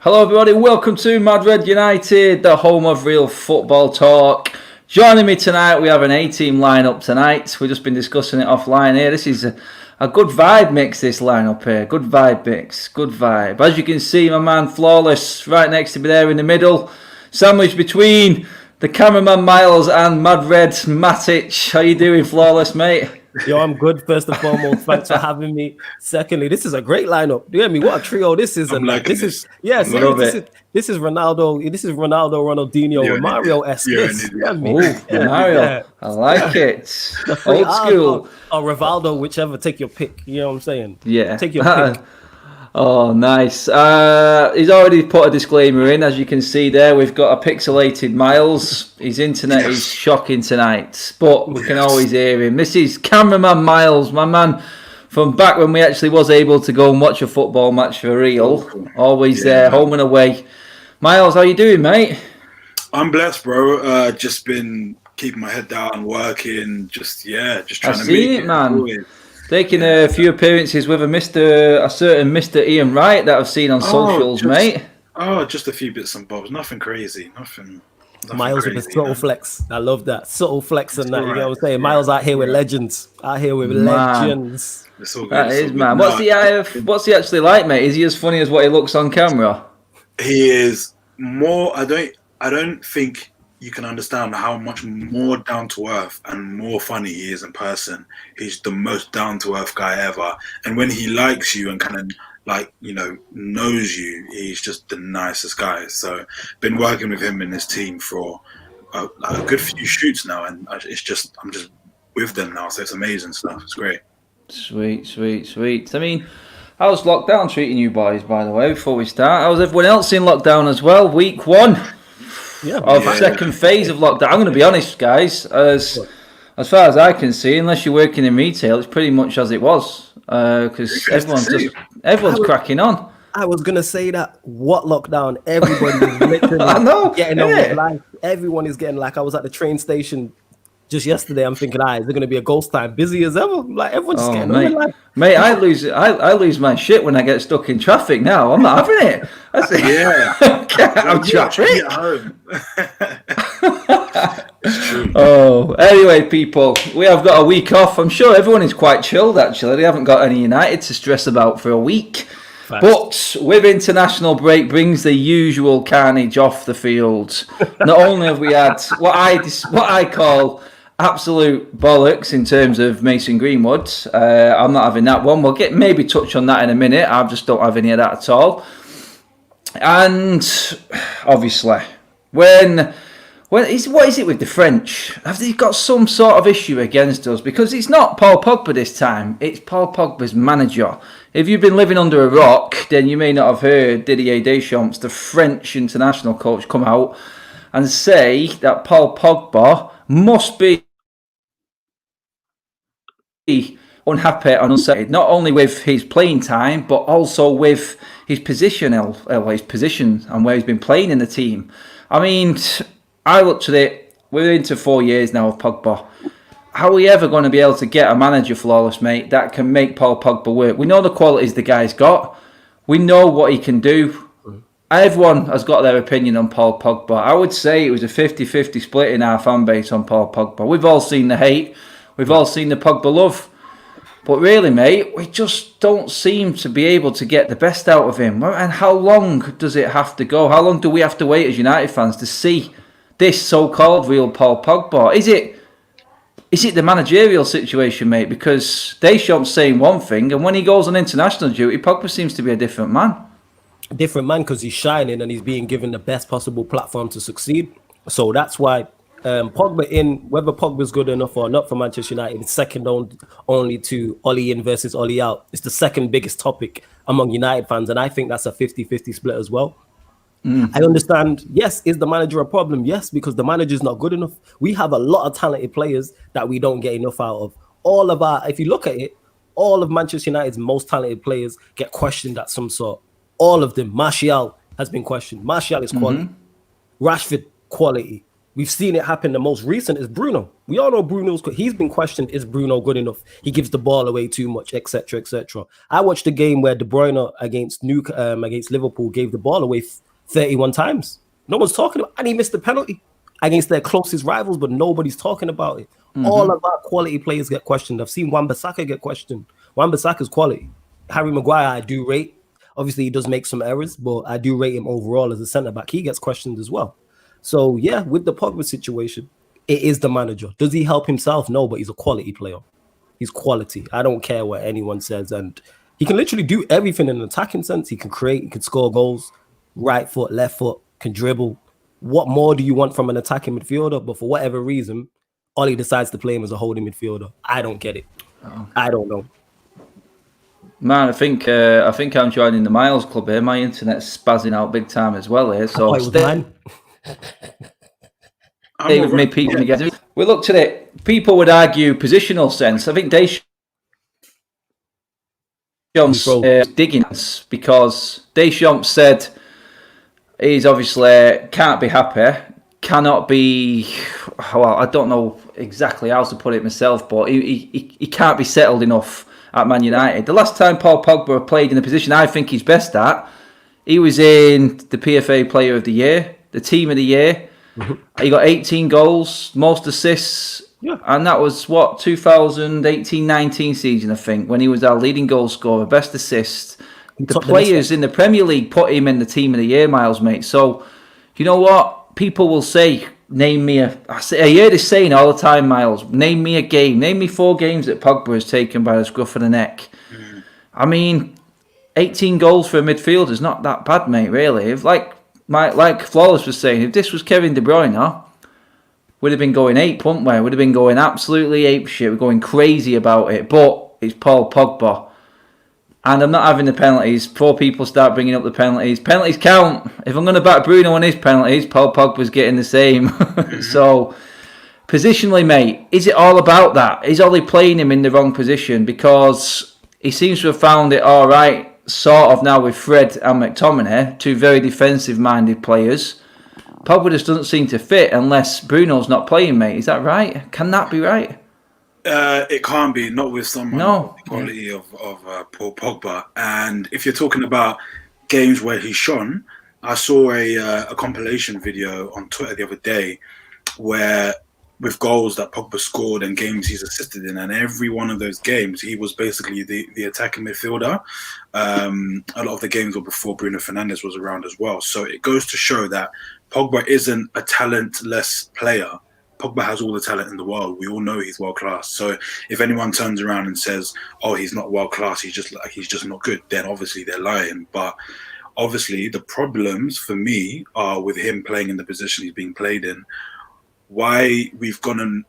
Hello everybody, welcome to Madrid United, the home of real football talk. Joining me tonight, we have an A-team lineup tonight. We've just been discussing it offline here. This is a good vibe mix, this lineup here. Good vibe mix, good vibe. As you can see, my man Flawless right next to me there in the middle. Sandwiched between the cameraman Miles and Madred Matic. How you doing, Flawless, mate? Yo, I'm good. First and foremost, thanks for having me. Secondly, this is a great lineup. Do you hear me? What a trio this is! And this is this is Ronaldo. This is Ronaldo, Ronaldinho, and Mario-esque. Mario, yeah. I like it. Old school. Or Rivaldo, whichever. Take your pick. You know what I'm saying? Yeah. Take your pick. Oh, nice. He's already put a disclaimer in. As you can see there, we've got a pixelated Miles. His internet is shocking tonight, but we can always hear him. This is cameraman Miles, my man from back when we actually was able to go and watch a football match for real. Always there, home and away. Miles, how you doing, mate? I'm blessed, bro. Just been keeping my head down, working, just trying to make it, man. Taking a few appearances with a certain Mr. Ian Wright that I've seen on socials, mate. Just a few bits and bobs. Nothing crazy. Nothing Miles crazy, with a subtle flex. I love that. Subtle flex and that. You know what I'm saying? Miles out here with legends. Legends. It's all good. That is, man. What's he actually like, mate? Is he as funny as what he looks on camera? He is more... I don't think you can understand how much more down to earth and more funny he is in person. He's the most down to earth guy ever. And when he likes you and kind of knows you, he's just the nicest guy. So been working with him and his team for a good few shoots now, and I'm just with them now. So it's amazing stuff. It's great. Sweet. I mean, how's lockdown treating you boys, by the way, before we start? How's everyone else in lockdown as well? Week 1. Second phase of lockdown. I'm going to be honest, guys. As far as I can see, unless you're working in retail, it's pretty much as it was. Because everyone's cracking on. I was going to say that. What lockdown? Everybody is literally getting on with life. Everyone is getting, I was at the train station just yesterday. I'm thinking, is there going to be a ghost time? Busy as ever. Everyone's just getting on with life. Mate, I lose my shit when I get stuck in traffic now. I'm not having it. I'm traffic. Anyway, people, we have got a week off. I'm sure everyone is quite chilled, actually. They haven't got any United to stress about for a week. Facts. But with international break brings the usual carnage off the field. Not only have we had what I call absolute bollocks in terms of Mason Greenwood. I'm not having that one. We'll maybe touch on that in a minute. I just don't have any of that at all. And obviously, what is it with the French? Have they got some sort of issue against us? Because it's not Paul Pogba this time. It's Paul Pogba's manager. If you've been living under a rock, then you may not have heard Didier Deschamps, the French international coach, come out and say that Paul Pogba must be unhappy and unsatisfied, not only with his playing time, but also with his position and where he's been playing in the team. I mean, I looked at it, we're into 4 years now of Pogba. How are we ever going to be able to get a manager, Flawless, mate, that can make Paul Pogba work? We know the qualities the guy's got. We know what he can do. Everyone has got their opinion on Paul Pogba. I would say it was a 50-50 split in our fan base on Paul Pogba. We've all seen the hate. We've all seen the Pogba love. But really, mate, we just don't seem to be able to get the best out of him. And how long does it have to go? How long do we have to wait as United fans to see this so-called real Paul Pogba? Is it the managerial situation, mate? Because Deschamps saying one thing, and when he goes on international duty, Pogba seems to be a different man. Different man because he's shining and he's being given the best possible platform to succeed. So that's why Pogba whether Pogba's good enough or not for Manchester United, it's second only to Oli in versus Oli out. It's the second biggest topic among United fans, and I think that's a 50-50 split as well. I understand, yes, is the manager a problem? Yes, because the manager's not good enough. We have a lot of talented players that we don't get enough out of. If you look at it, all of Manchester United's most talented players get questioned at some sort. All of them. Martial has been questioned. Martial is quality. Rashford, quality. We've seen it happen. The most recent is Bruno. We all know he's been questioned. Is Bruno good enough? He gives the ball away too much, etc., etc. I watched a game where De Bruyne against Liverpool gave the ball away 31 times. No one's talking about, and he missed the penalty against their closest rivals, but nobody's talking about it. All of our quality players get questioned. I've seen Wan-Bissaka get questioned. Wan-Bissaka's quality. Harry Maguire, I do rate. Obviously, he does make some errors, but I do rate him overall as a centre-back. He gets questioned as well. So, yeah, with the Pogba situation, it is the manager. Does he help himself? No, but he's a quality player. He's quality. I don't care what anyone says. And he can literally do everything in an attacking sense. He can create, he can score goals, right foot, left foot, can dribble. What more do you want from an attacking midfielder? But for whatever reason, Ollie decides to play him as a holding midfielder. I don't get it. I don't know. Man, I think I'm joining the Miles Club here. My internet's spazzing out big time as well here. So it was mine. Stay with me, people. Again. We looked at it. People would argue positional sense. I think Deschamps digging us because Deschamps said he's obviously can't be happy, cannot be. Well, I don't know exactly how to put it myself, but he can't be settled enough at Man United. The last time Paul Pogba played in the position I think he's best at, he was in the PFA Player of the Year, the Team of the Year. He got 18 goals, most assists, and that was, 2018-19 season, I think, when he was our leading goal scorer, best assist. The players in the Premier League put him in the Team of the Year, Miles, mate. So, you know what? People will say, I hear this saying all the time, Miles, name me a game. Name me 4 games that Pogba has taken by the scruff of the neck. I mean, 18 goals for a midfielder is not that bad, mate, really. If like Flawless was saying, if this was Kevin De Bruyne, we'd have been going ape, wouldn't we? We'd have been going absolutely ape shit. We're going crazy about it. But it's Paul Pogba. And I'm not having the penalties. Before people start bringing up the penalties. Penalties count. If I'm going to back Bruno on his penalties, Paul Pogba's getting the same. So, positionally, mate, is it all about that? Is Ollie playing him in the wrong position? Because he seems to have found it all right, sort of now with Fred and McTominay, 2 very defensive-minded players. Pogba just doesn't seem to fit unless Bruno's not playing, mate. Is that right? Can that be right? It can't be, not with someone of the quality of Paul Pogba. And if you're talking about games where he's shone, I saw a compilation video on Twitter the other day where with goals that Pogba scored and games he's assisted in, and every one of those games he was basically the attacking midfielder. A lot of the games were before Bruno Fernandes was around as well. So it goes to show that Pogba isn't a talentless player. Pogba has all the talent in the world. We all know he's world class. So if anyone turns around and says, "Oh, he's not world class. He's just not good," then obviously they're lying. But obviously the problems for me are with him playing in the position he's being played in. Why we've gone and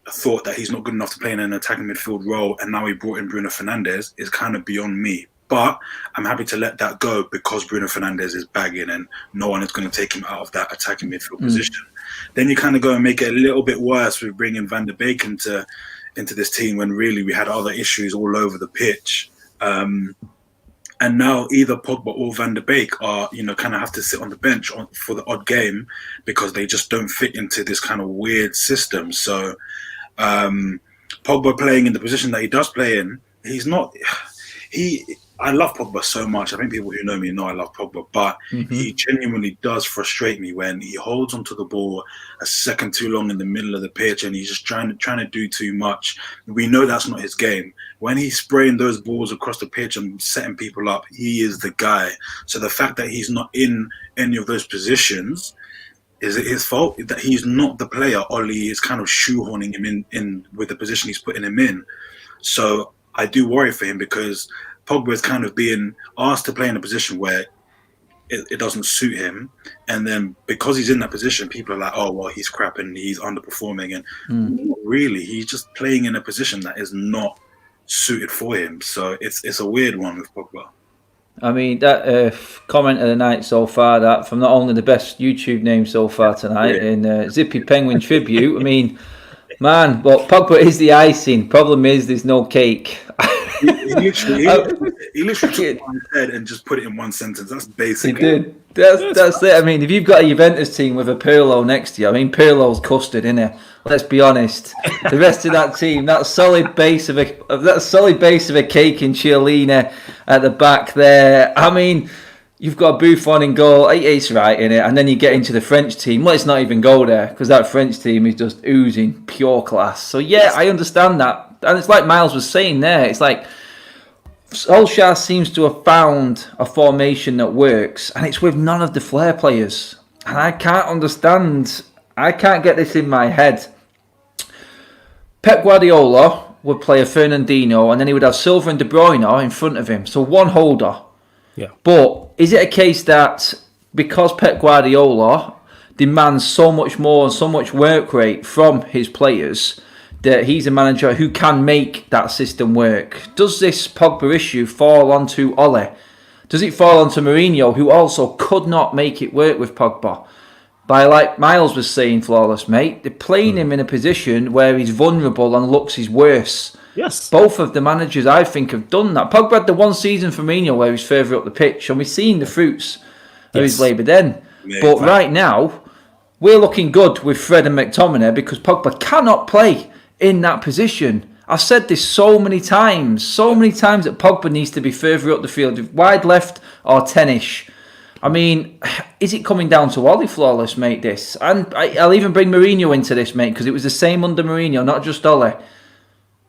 thought that he's not good enough to play in an attacking midfield role, and now he brought in Bruno Fernandes is kind of beyond me. But I'm happy to let that go because Bruno Fernandes is bagging and no one is going to take him out of that attacking midfield position. Then you kind of go and make it a little bit worse with bringing Van der Beek into this team when really we had other issues all over the pitch. And now either Pogba or Van der Beek are, kind of have to sit on the bench for the odd game because they just don't fit into this kind of weird system. So Pogba playing in the position that he does play in, I love Pogba so much. I think people who know me know I love Pogba, but he genuinely does frustrate me when he holds onto the ball a second too long in the middle of the pitch and he's just trying to do too much. We know that's not his game. When he's spraying those balls across the pitch and setting people up, he is the guy. So the fact that he's not in any of those positions, is it his fault that he's not the player? Ollie is kind of shoehorning him in with the position he's putting him in. So I do worry for him because Pogba is kind of being asked to play in a position where it doesn't suit him. And then because he's in that position, people are like, oh, well, he's crap and he's underperforming. And not really, he's just playing in a position that is not suited for him. So it's a weird one with Pogba. I mean, that comment of the night so far, that from not only the best YouTube name so far tonight in Zippy Penguin Tribute, I mean, man, but Pogba is the icing. Problem is there's no cake. He literally took what I said and just put it in one sentence. That's basic. He did. That's it. I mean, if you've got a Juventus team with a Pirlo next to you, I mean, Pirlo's custard, innit? Let's be honest. The rest of that team, that solid base of a cake in Chiellini at the back there. I mean, you've got Buffon in goal. It's right, innit? And then you get into the French team. Let's not even go there, because that French team is just oozing pure class. So yeah, I understand that, and it's like Miles was saying there. It's like Solskjær seems to have found a formation that works, and it's with none of the flair players. And I can't understand. I can't get this in my head. Pep Guardiola would play a Fernandinho, and then he would have Silva and De Bruyne in front of him. So one holder. Yeah. But is it a case that because Pep Guardiola demands so much more and so much work rate from his players, that he's a manager who can make that system work? Does this Pogba issue fall onto Ole? Does it fall onto Mourinho, who also could not make it work with Pogba? By, like Miles was saying, Flawless, mate, they're playing him in a position where he's vulnerable and looks his worst. Yes. Both of the managers, I think, have done that. Pogba had the one season for Mourinho where he's further up the pitch, and we've seen the fruits of his labour then. Yeah, but right now, we're looking good with Fred and McTominay because Pogba cannot play in that position. I've said this so many times that Pogba needs to be further up the field, wide left or 10-ish. I mean, is it coming down to Ole, Flawless, mate, this? And I'll even bring Mourinho into this, mate, because it was the same under Mourinho, not just Ole.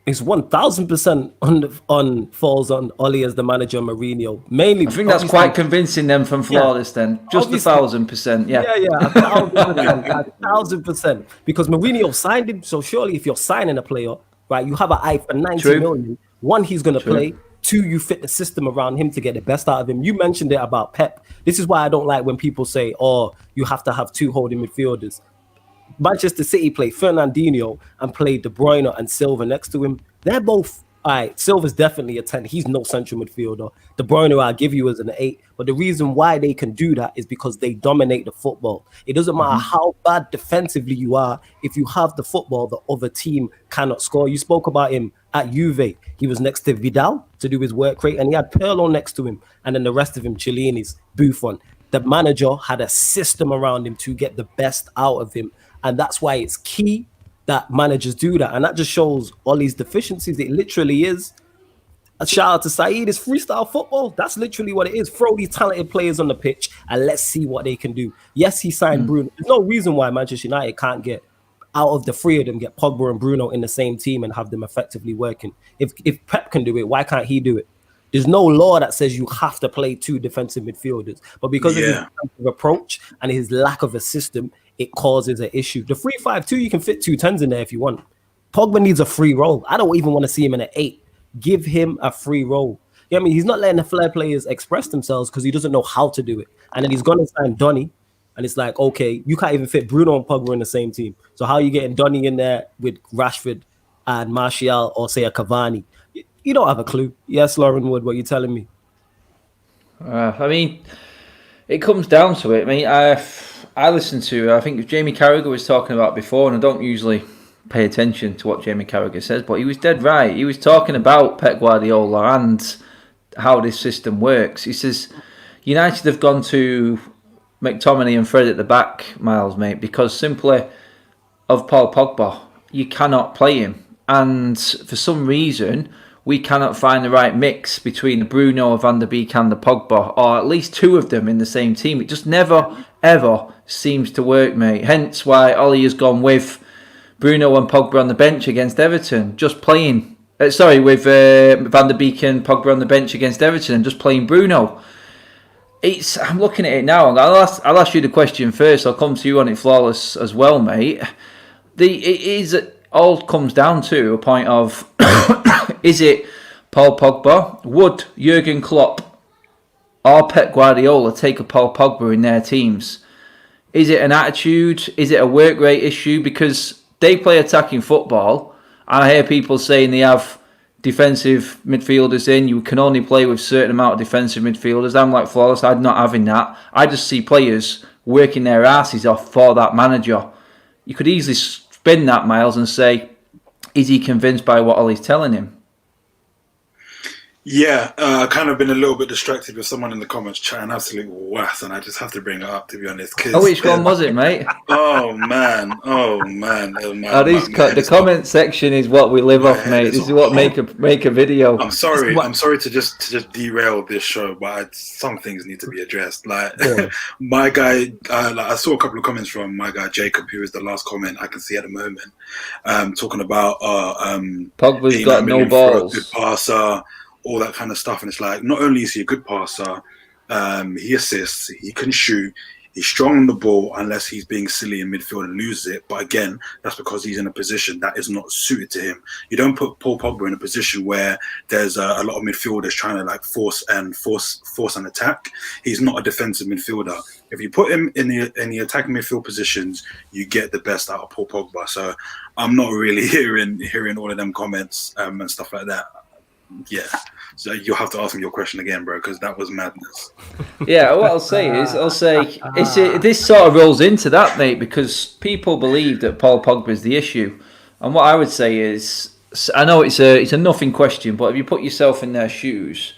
It's 1,000% falls on Ole as the manager of Mourinho. Mainly, I think that's quite convincing them from Flawless then. Just 1,000%, yeah. Yeah, 1,000%. Because Mourinho signed him, so surely if you're signing a player, right, you have an eye for 90 million. One, he's going to play. Two, you fit the system around him to get the best out of him. You mentioned it about Pep. This is why I don't like when people say, oh, you have to have two holding midfielders. Manchester City played Fernandinho and played De Bruyne and Silva next to him. They're both, all right, Silva's definitely a 10. He's no central midfielder. De Bruyne, I'll give you as an 8. But the reason why they can do that is because they dominate the football. It doesn't matter how bad defensively you are. If you have the football, the other team cannot score. You spoke about him at Juve. He was next to Vidal to do his work rate, and he had Pirlo next to him. And then the rest of him, Chiellini's, Buffon. The manager had a system around him to get the best out of him. And that's why it's key that managers do that. And that just shows Ole's deficiencies. It literally is. A shout out to Saeed. It's freestyle football. That's literally what it is. Throw these talented players on the pitch and let's see what they can do. Yes, he signed Bruno. There's no reason why Manchester United can't get out of the three of them, get Pogba and Bruno in the same team and have them effectively working. If Pep can do it, why can't he do it? There's no law that says you have to play two defensive midfielders. But because of his approach and his lack of a system, it causes an issue. The 3-5-2, you can fit 2 10s in there if you want. Pogba needs a free role. I don't even want to see him in an 8. Give him a free role. Yeah, I mean, he's not letting the flair players express themselves because he doesn't know how to do it. And then he's going to sign Donny. And it's like, okay, you can't even fit Bruno and Pogba in the same team. So how are you getting Donny in there with Rashford and Martial or say a Cavani? You don't have a clue. Yes, Lauren Wood, what are you telling me? I mean, it comes down to it. I mean, I listened to, I think Jamie Carragher was talking about before, and I don't usually pay attention to what Jamie Carragher says, but he was dead right. He was talking about Pep Guardiola and how this system works. He says, United have gone to McTominay and Fred at the back, Miles, mate, because simply of Paul Pogba, you cannot play him. And for some reason, we cannot find the right mix between the Bruno, Van der Beek and the Pogba, or at least two of them in the same team. It just never, ever seems to work, mate. Hence why Ollie has gone with Bruno and Pogba on the bench against Everton, just playing... with Van der Beek and Pogba on the bench against Everton and just playing Bruno. I'm looking at it now. I'll ask you the question first. I'll come to you on it, Flawless, as well, mate. It all comes down to a point of... Is it Paul Pogba? Would Jurgen Klopp or Pep Guardiola take a Paul Pogba in their teams? Is it an attitude? Is it a work rate issue? Because they play attacking football. I hear people saying they have defensive midfielders in. You can only play with a certain amount of defensive midfielders. I'm like Flawless. I'm not having that. I just see players working their asses off for that manager. You could easily spin that, Miles, and say, is he convinced by what Ollie's telling him? Yeah, kind of been a little bit distracted with someone in the comments chatting absolute wass, and I just have to bring it up, to be honest. Oh, which one was it, mate? Oh man. The comment section is what we live off, mate. This is what make a video. I'm sorry to just derail this show, but some things need to be addressed. Like my guy, I saw a couple of comments from my guy Jacob, who is the last comment I can see at the moment, talking about Pogba's got no balls, good passer, all that kind of stuff. And it's like, not only is he a good passer, he assists, he can shoot, he's strong on the ball unless he's being silly in midfield and loses it. But again, that's because he's in a position that is not suited to him. You don't put Paul Pogba in a position where there's a lot of midfielders trying to like force an attack. He's not a defensive midfielder. If you put him in the attacking midfield positions, you get the best out of Paul Pogba. So I'm not really hearing all of them comments and stuff like that. Yeah, so you'll have to ask me your question again, bro, because that was madness. Yeah, what I'll say this sort of rolls into that, mate, because people believe that Paul Pogba is the issue, and what I would say is, I know it's a nothing question, but if you put yourself in their shoes,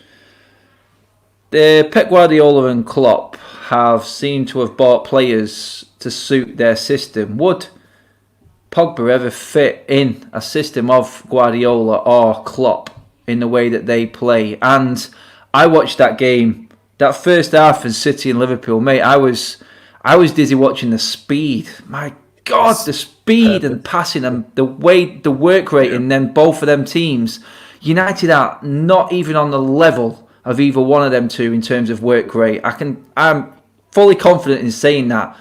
Pep Guardiola and Klopp have seemed to have bought players to suit their system. Would Pogba ever fit in a system of Guardiola or Klopp in the way that they play? And I watched that game, that first half in City and Liverpool, mate. I was dizzy watching the speed. My God, the speed and passing and the work rate in them, both of them teams. United are not even on the level of either one of them two in terms of work rate. I'm fully confident in saying that.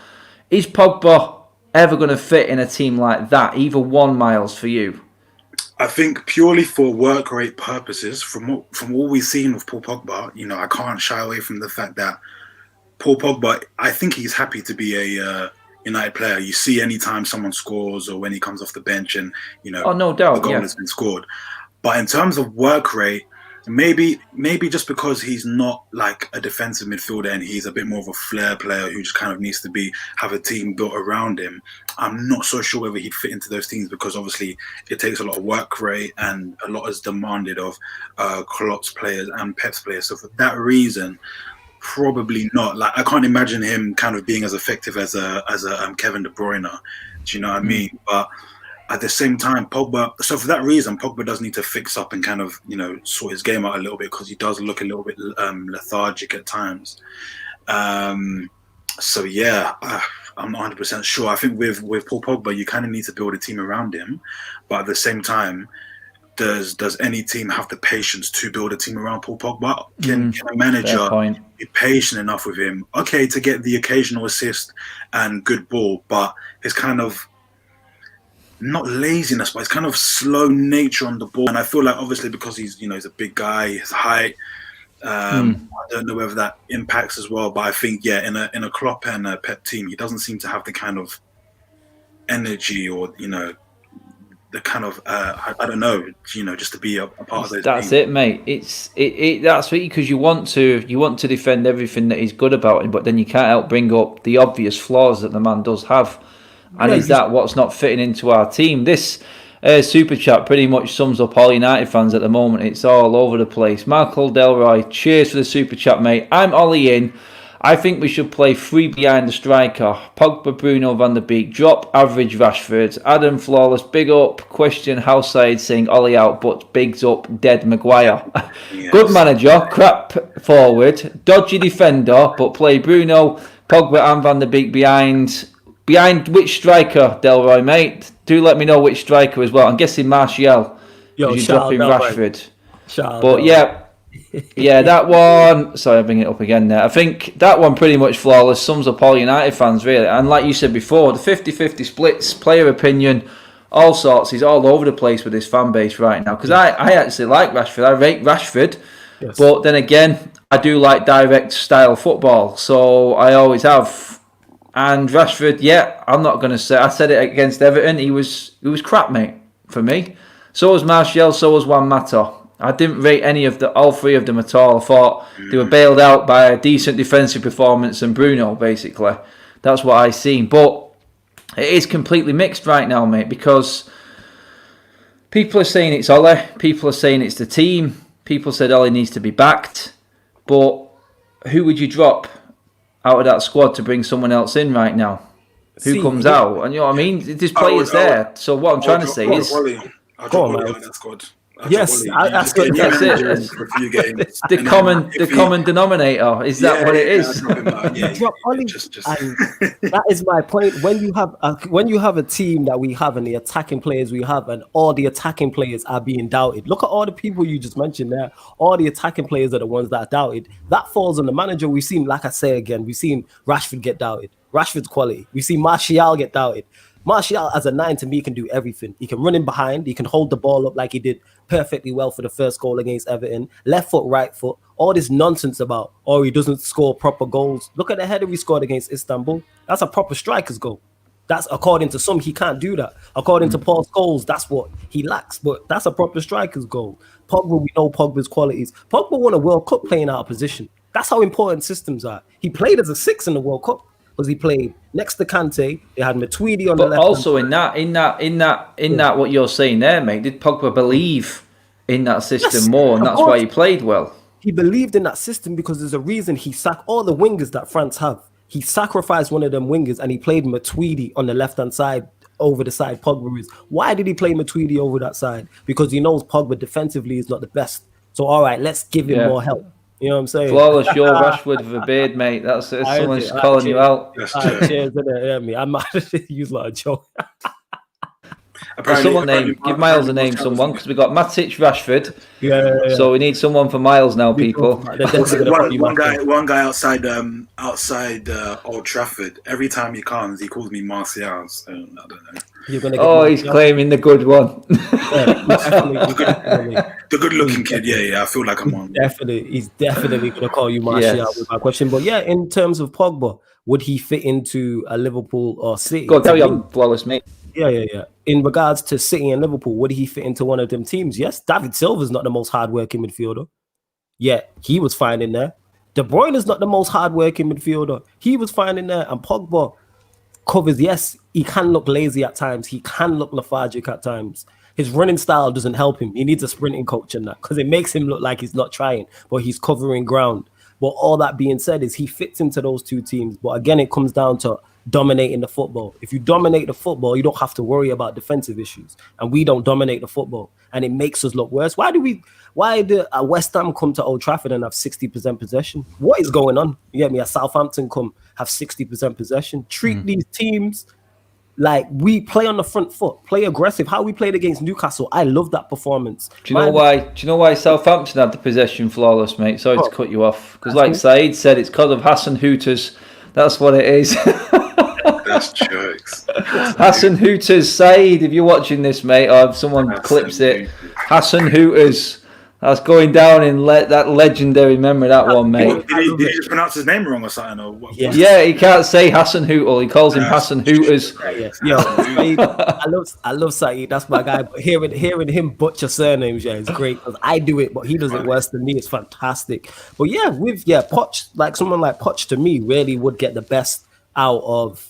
Is Pogba ever going to fit in a team like that? Either one, Miles, for you? I think purely for work rate purposes, from all we've seen with Paul Pogba, I can't shy away from the fact that Paul Pogba, I think he's happy to be a United player. You see anytime someone scores or when he comes off the bench and, oh, no doubt, the goal has been scored. But in terms of work rate, maybe just because he's not like a defensive midfielder and he's a bit more of a flair player who just kind of needs to have a team built around him, I'm not so sure whether he'd fit into those teams, because obviously it takes a lot of work rate and a lot is demanded of Klopp's players and Pep's players. So for that reason, probably not. Like, I can't imagine him kind of being as effective as a Kevin De Bruyne. Do you know what I mean? But at the same time, Pogba, so for that reason, Pogba does need to fix up and kind of, sort his game out a little bit, because he does look a little bit lethargic at times. So yeah, I'm not 100% sure. I think with Paul Pogba, you kind of need to build a team around him. But at the same time, does any team have the patience to build a team around Paul Pogba? Can a manager be patient enough with him? Okay, to get the occasional assist and good ball, but it's kind of not laziness, but it's kind of slow nature on the ball. And I feel like obviously because he's a big guy, his height, I don't know whether that impacts as well. But I think in a Klopp and a Pep team, he doesn't seem to have the kind of energy or the kind of I don't know, just to be a part of those. That's teams. it, mate. That's what, because you want to defend everything that is good about him, but then you can't help bring up the obvious flaws that the man does have. And is that what's not fitting into our team? This super chat pretty much sums up all United fans at the moment. It's all over the place. Michael Delroy, cheers for the super chat, mate. I'm Ollie in. I think we should play 3 behind the striker. Pogba, Bruno, Van der Beek. Drop average Rashford. Adam Flawless, big up. Question house side saying Ollie out, but bigs up dead Maguire. Yes. Good manager, crap forward. Dodgy defender, but play Bruno, Pogba and Van der Beek behind. Behind which striker, Delroy, mate? Do let me know which striker as well. I'm guessing Martial. You're dropping Rashford. But yeah, that one. Sorry, I'll bring it up again there. I think that one pretty much flawless sums up all United fans, really. And like you said before, the 50-50 splits, player opinion, all sorts. He's all over the place with his fan base right now. Because I actually like Rashford. I rate Rashford. Yes. But then again, I do like direct style football. So I always have. And Rashford, I'm not going to say. I said it against Everton. He was crap, mate, for me. So was Martial. So was Juan Mata. I didn't rate all three of them at all. I thought they were bailed out by a decent defensive performance and Bruno, basically. That's what I seen. But it is completely mixed right now, mate, because people are saying it's Ole. People are saying it's the team. People said Ollie needs to be backed. But who would you drop out of that squad to bring someone else in right now? Who comes out? And you know what I mean? There's players there. So what I'm trying to say is... I'll drop Wally out of that squad. Yes, that's it. For a few games. The common denominator, is that what it is? Drop Ollie. And that is my point. When you have a team that we have and the attacking players we have, and all the attacking players are being doubted. Look at all the people you just mentioned there. All the attacking players are the ones that are doubted. That falls on the manager. We've seen, like I say again, we've seen Rashford get doubted. Rashford's quality. We've seen Martial get doubted. Martial as a 9 to me can do everything. He can run in behind. He can hold the ball up like he did perfectly well for the first goal against Everton. Left foot, right foot. All this nonsense about, he doesn't score proper goals. Look at the header he scored against Istanbul. That's a proper striker's goal. That's according to some, he can't do that. According to Paul Scholes, that's what he lacks. But that's a proper striker's goal. Pogba, we know Pogba's qualities. Pogba won a World Cup playing out of position. That's how important systems are. He played as a 6 in the World Cup. Because he played next to Kante, they had Matuidi on the left. But also in that, what you're saying there, mate, did Pogba believe in that system more, and that's why he played well? He believed in that system because there's a reason he sacked all the wingers that France have. He sacrificed one of them wingers and he played Matuidi on the left-hand side over the side Pogba is. Why did he play Matuidi over that side? Because he knows Pogba defensively is not the best. So, all right, let's give him more help. You know what I'm saying? Flawless, you're Rashford with a beard, mate. That's someone's calling you out. Cheers, me. I'm mad to use a lot of joke. Give Miles a name, someone, because we got Matic, Rashford. Yeah. So we need someone for Miles now, people. One guy outside Old Trafford. Every time he comes, he calls me Martial. So I don't know. He's claiming the good one. The good-looking kid. Yeah. I feel like I'm on. He's definitely going to call you Martial with my question. But yeah, in terms of Pogba, would he fit into a Liverpool or City? Go tell you, flawless, mate. Yeah. In regards to City and Liverpool, would he fit into one of them teams? Yes, David Silva's not the most hard-working midfielder. Yeah, he was fine in there. De Bruyne is not the most hard-working midfielder. He was fine in there. And Pogba covers, yes, he can look lazy at times. He can look lethargic at times. His running style doesn't help him. He needs a sprinting coach in that because it makes him look like he's not trying, but he's covering ground. But all that being said is he fits into those two teams. But again, it comes down to dominating the football. If you dominate the football, you don't have to worry about defensive issues. And we don't dominate the football. And it makes us look worse. Why do West Ham come to Old Trafford and have 60% possession? What is going on? You get me? A Southampton come have 60% possession. Treat these teams like we play on the front foot, play aggressive. How we played against Newcastle, I love that performance. Do you know why Southampton had the possession, flawless, mate? Sorry to cut you off. Because like Saeed said, it's because of Hassan Hooters. That's what it is. That's jokes. Hassan Hooters, Saeed, if you're watching this, mate, or if someone clips it, Hassan Hooters. That's going down in that legendary memory, that one, mate. Did he just pronounce his name wrong or something? Or what? Yeah, he can't say Hassan Hootle. He calls him Hassan Hooters. Yo, I love Saeed. That's my guy. But hearing him butcher surnames, is great because I do it, but he does it worse than me. It's fantastic. But Poch, like someone like Poch to me, really would get the best out of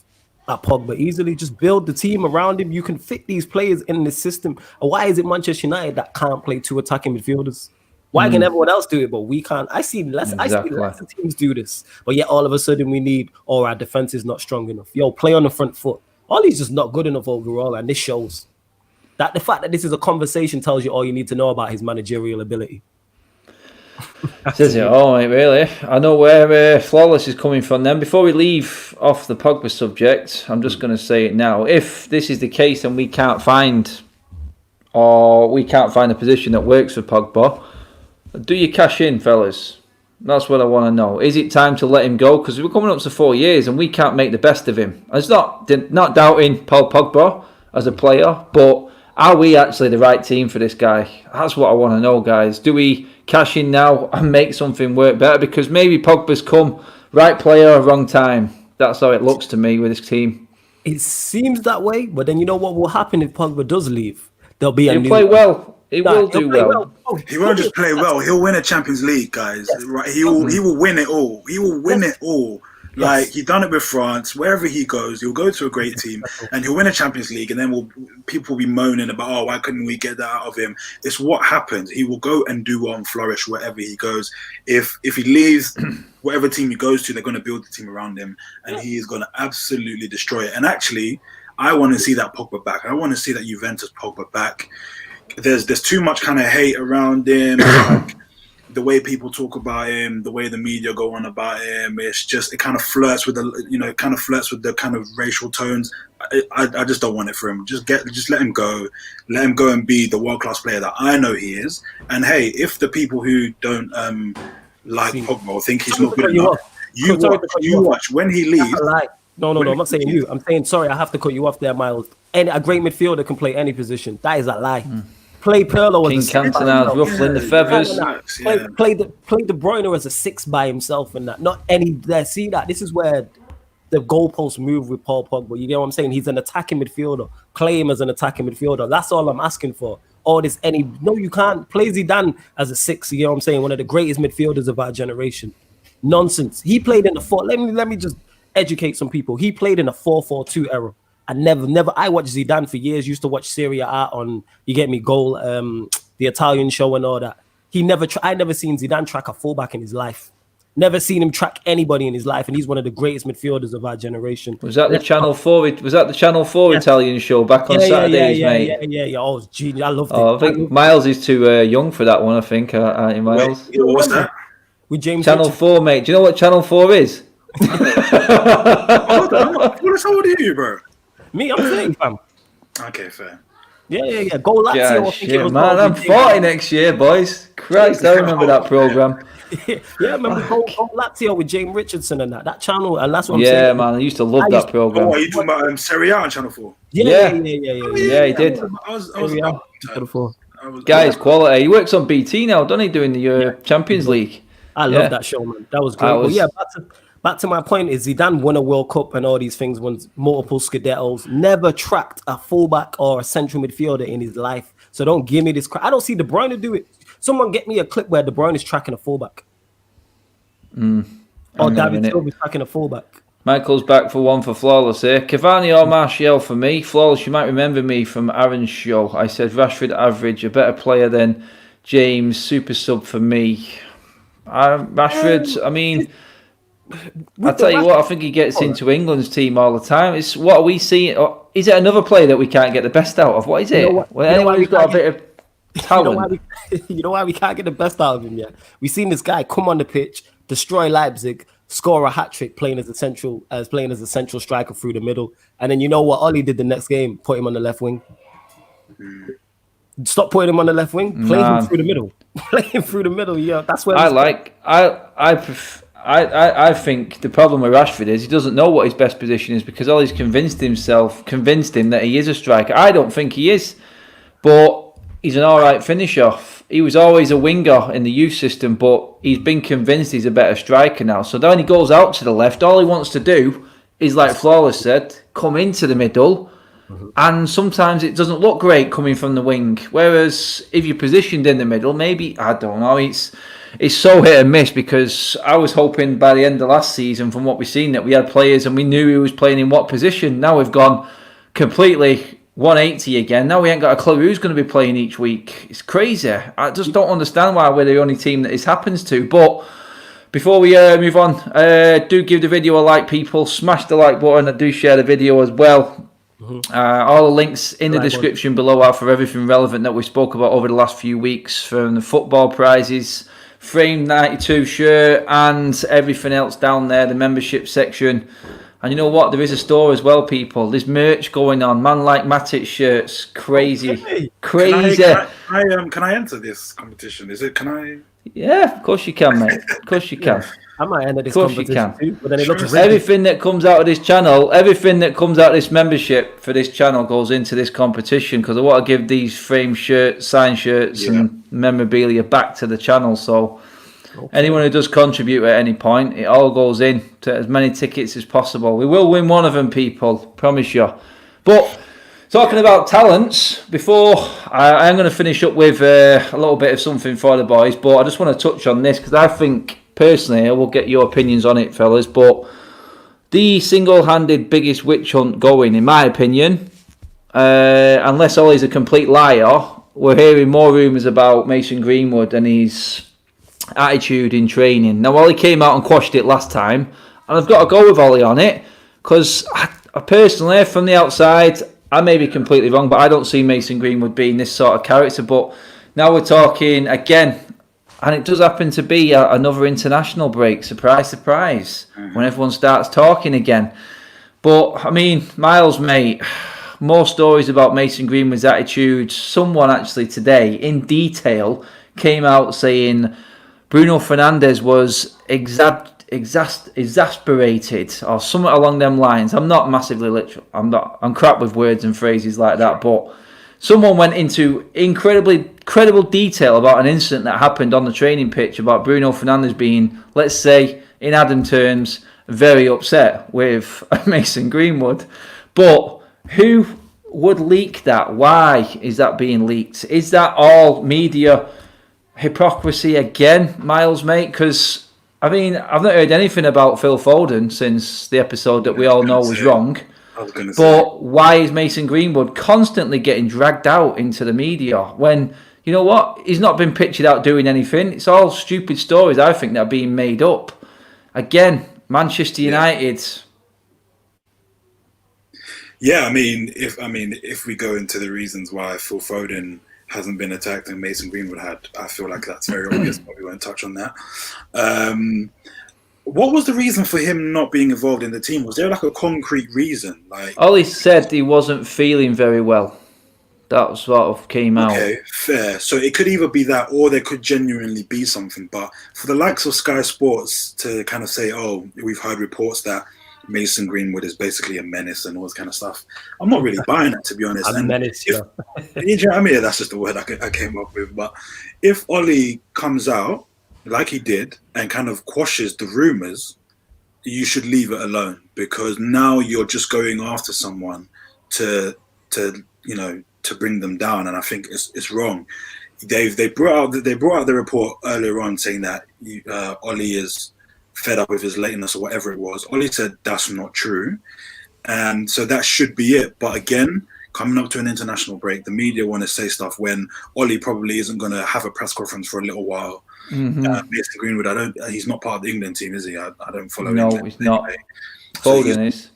Pogba easily. Just build the team around him. You can fit these players in this system. Why is it Manchester United that can't play two attacking midfielders? Why can everyone else do it, but we can't? I see less of teams do this. But yet all of a sudden we need, our defense is not strong enough. Play on the front foot. Ollie's just not good enough overall, and this shows. That the fact that this is a conversation tells you all you need to know about his managerial ability. Says it all, mate, really. I know where Flawless is coming from then. Before we leave off the Pogba subject, I'm just going to say it now. If this is the case and we can't find a position that works for Pogba, do you cash in, fellas? That's what I want to know. Is it time to let him go? Because we're coming up to 4 years and we can't make the best of him. It's not doubting Paul Pogba as a player, but are we actually the right team for this guy? That's what I want to know, guys. Do we cash in now and make something work better? Because maybe Pogba's come right player, wrong time. That's how it looks to me with this team. It seems that way, but then you know what will happen if Pogba does leave? There'll be He'll play well. He will do well. He won't just play well. He'll win a Champions League, guys. Right? He will win it all. He will win it all. Like, he done it with France. Wherever he goes, he'll go to a great team and he'll win a Champions League. And then people will be moaning about, oh, why couldn't we get that out of him? It's what happens. He will go and do well and flourish wherever he goes. If he leaves, whatever team he goes to, they're going to build the team around him. And he is going to absolutely destroy it. And actually, I want to see that Pogba back. I want to see that Juventus Pogba back. There's too much kind of hate around him. Like, the way people talk about him, the way the media go on about him, it kind of flirts with the kind of racial tones. I just don't want it for him. Just let him go. Let him go and be the world-class player that I know he is. And hey, if the people who don't like Pogba or think he's not good enough, you watch when he leaves. No, I'm not saying you. I'm saying, sorry, I have to cut you off there, Miles. A great midfielder can play any position. That is a lie. Play Pirlo as a King Cantona ruffling the feathers. Play De Bruyne as a 6 by himself and that. Not any there. See that? This is where the goalposts move with Paul Pogba. You get what I'm saying? He's an attacking midfielder. Play him as an attacking midfielder. That's all I'm asking for. No, you can't. Play Zidane as a 6. You get what I'm saying? One of the greatest midfielders of our generation. Nonsense. He played in the 4. Let me just educate some people. He played in a 4-4-2 era. I never. I watched Zidane for years. Used to watch Serie A on, you get me, Goal, the Italian show and all that. I never seen Zidane track a fullback in his life. Never seen him track anybody in his life, and he's one of the greatest midfielders of our generation. Was that the Channel 4? Was that the Channel 4 Italian show back on Saturdays, mate? Yeah. Oh, it's genius. I loved it. I think Miles is too young for that one. I think, aren't you, Miles? Wait, what's that? With James Channel Richardson. 4, mate. Do you know what Channel 4 is? How old are you, bro? Me, I'm 30, fam. Okay, fair. Yeah. Go Lazio. Yeah, I think shit, it was man. I'm 40 next year, boys. Christ, I remember that programme. Yeah, remember Go Lazio with James Richardson and that channel, and that's what I'm saying. Yeah, man. I used to love that programme. Oh, are you talking about Serie A on Channel 4? Yeah, he did. Guys, quality. He works on BT now, doesn't he, doing the Champions League? I love that show, man. That was great. Back to my point is Zidane won a World Cup and all these things, won multiple Scudettos, never tracked a fullback or a central midfielder in his life. So don't give me this crap. I don't see De Bruyne do it. Someone get me a clip where De Bruyne is tracking a fullback. Or David Silva is tracking a fullback. Michael's back for one for Flawless here. Cavani or Martial for me. Flawless, you might remember me from Aaron's show. I said Rashford average, a better player than James, super sub for me. Rashford, I mean... I tell you what, I think he gets into England's team all the time. It's what are we seeing? Is it another player that we can't get the best out of? What is it? Anyone who's got a bit of talent. You know why we can't get the best out of him yet? We've seen this guy come on the pitch, destroy Leipzig, score a hat trick, playing as a central striker through the middle, and then you know what? Ollie did the next game, put him on the left wing. Stop putting him on the left wing, play him through the middle. Play him through the middle. Yeah, that's where I think the problem with Rashford is he doesn't know what his best position is because Ollie's convinced him that he is a striker. I don't think he is, but he's an alright finisher. He was always a winger in the youth system, but he's been convinced he's a better striker now. So then he goes out to the left. All he wants to do is, like Flawless said, come into the middle. And sometimes it doesn't look great coming from the wing. Whereas if you're positioned in the middle, maybe, I don't know, it's so hit and miss because I was hoping by the end of last season from what we've seen that we had players and we knew who was playing in what position. Now we've gone completely 180 again. Now we ain't got a clue who's going to be playing each week. It's crazy. I just don't understand why we're the only team that this happens to. But before we move on, do give the video a like, people. Smash the like button and do share the video as well. All the links in the description below are for everything relevant that we spoke about over the last few weeks, from the football prizes, Frame 92 shirt, and everything else down there, the membership section. And you know what? There is a store as well, people. There's merch going on. Man like Matic shirts. Crazy. Okay. Crazy. Can I enter this competition? Yeah, of course you can, mate. Of course you can. I might enter this competition too, but then it looks everything that comes out of this channel, everything that comes out of this membership for this channel goes into this competition because I want to give these frame shirts, signed shirts and memorabilia back to the channel. So anyone who does contribute at any point, it all goes in to as many tickets as possible. We will win one of them, people, promise you. But talking about talents, before I'm going to finish up with a little bit of something for the boys, but I just want to touch on this because I think personally, I will get your opinions on it, fellas, but the single-handed biggest witch hunt going, in my opinion. Unless Ollie's a complete liar, we're hearing more rumours about Mason Greenwood and his attitude in training. Now, Ollie came out and quashed it last time, and I've got to go with Ollie on it, because I personally, from the outside, I may be completely wrong, but I don't see Mason Greenwood being this sort of character. But now we're talking again, and it does happen to be another international break. Surprise, surprise, when everyone starts talking again. But, I mean, Miles, mate, more stories about Mason Greenwood's attitude. Someone actually today, in detail, came out saying Bruno Fernandes was exasperated or something along them lines. I'm not massively literal. I'm crap with words and phrases like that. But someone went into incredible detail about an incident that happened on the training pitch about Bruno Fernandes being, let's say, in Adam terms, very upset with Mason Greenwood. But who would leak that? Why is that being leaked? Is that all media hypocrisy again, Miles, mate? Because, I mean, I've not heard anything about Phil Foden since the episode that we all know was wrong. But why is Mason Greenwood constantly getting dragged out into the media when, you know what, he's not been pictured out doing anything? It's all stupid stories, I think, that are being made up. Again, Manchester United. Yeah, I mean, if we go into the reasons why Phil Foden hasn't been attacked and Mason Greenwood had, I feel like that's very obvious, but we won't touch on that. What was the reason for him not being involved in the team? Was there like a concrete reason? Like, Ollie said he wasn't feeling very well. That sort of came out. Okay, fair. So it could either be that, or there could genuinely be something. But for the likes of Sky Sports to kind of say, "Oh, we've heard reports that Mason Greenwood is basically a menace and all this kind of stuff," I'm not really buying it, to be honest. A menace, you know what I mean? That's just the word I came up with. But if Ollie comes out like he did and kind of quashes the rumors, you should leave it alone, because now you're just going after someone to bring them down, and I think it's wrong. They brought out the report earlier on saying that Ollie is fed up with his lateness or whatever it was. Ollie said that's not true, and so that should be it. But again, coming up to an international break, the media want to say stuff when Ollie probably isn't going to have a press conference for a little while. Mason Greenwood, he's not part of the England team, is he? I don't follow. No, England he's not. anyway. Foden is.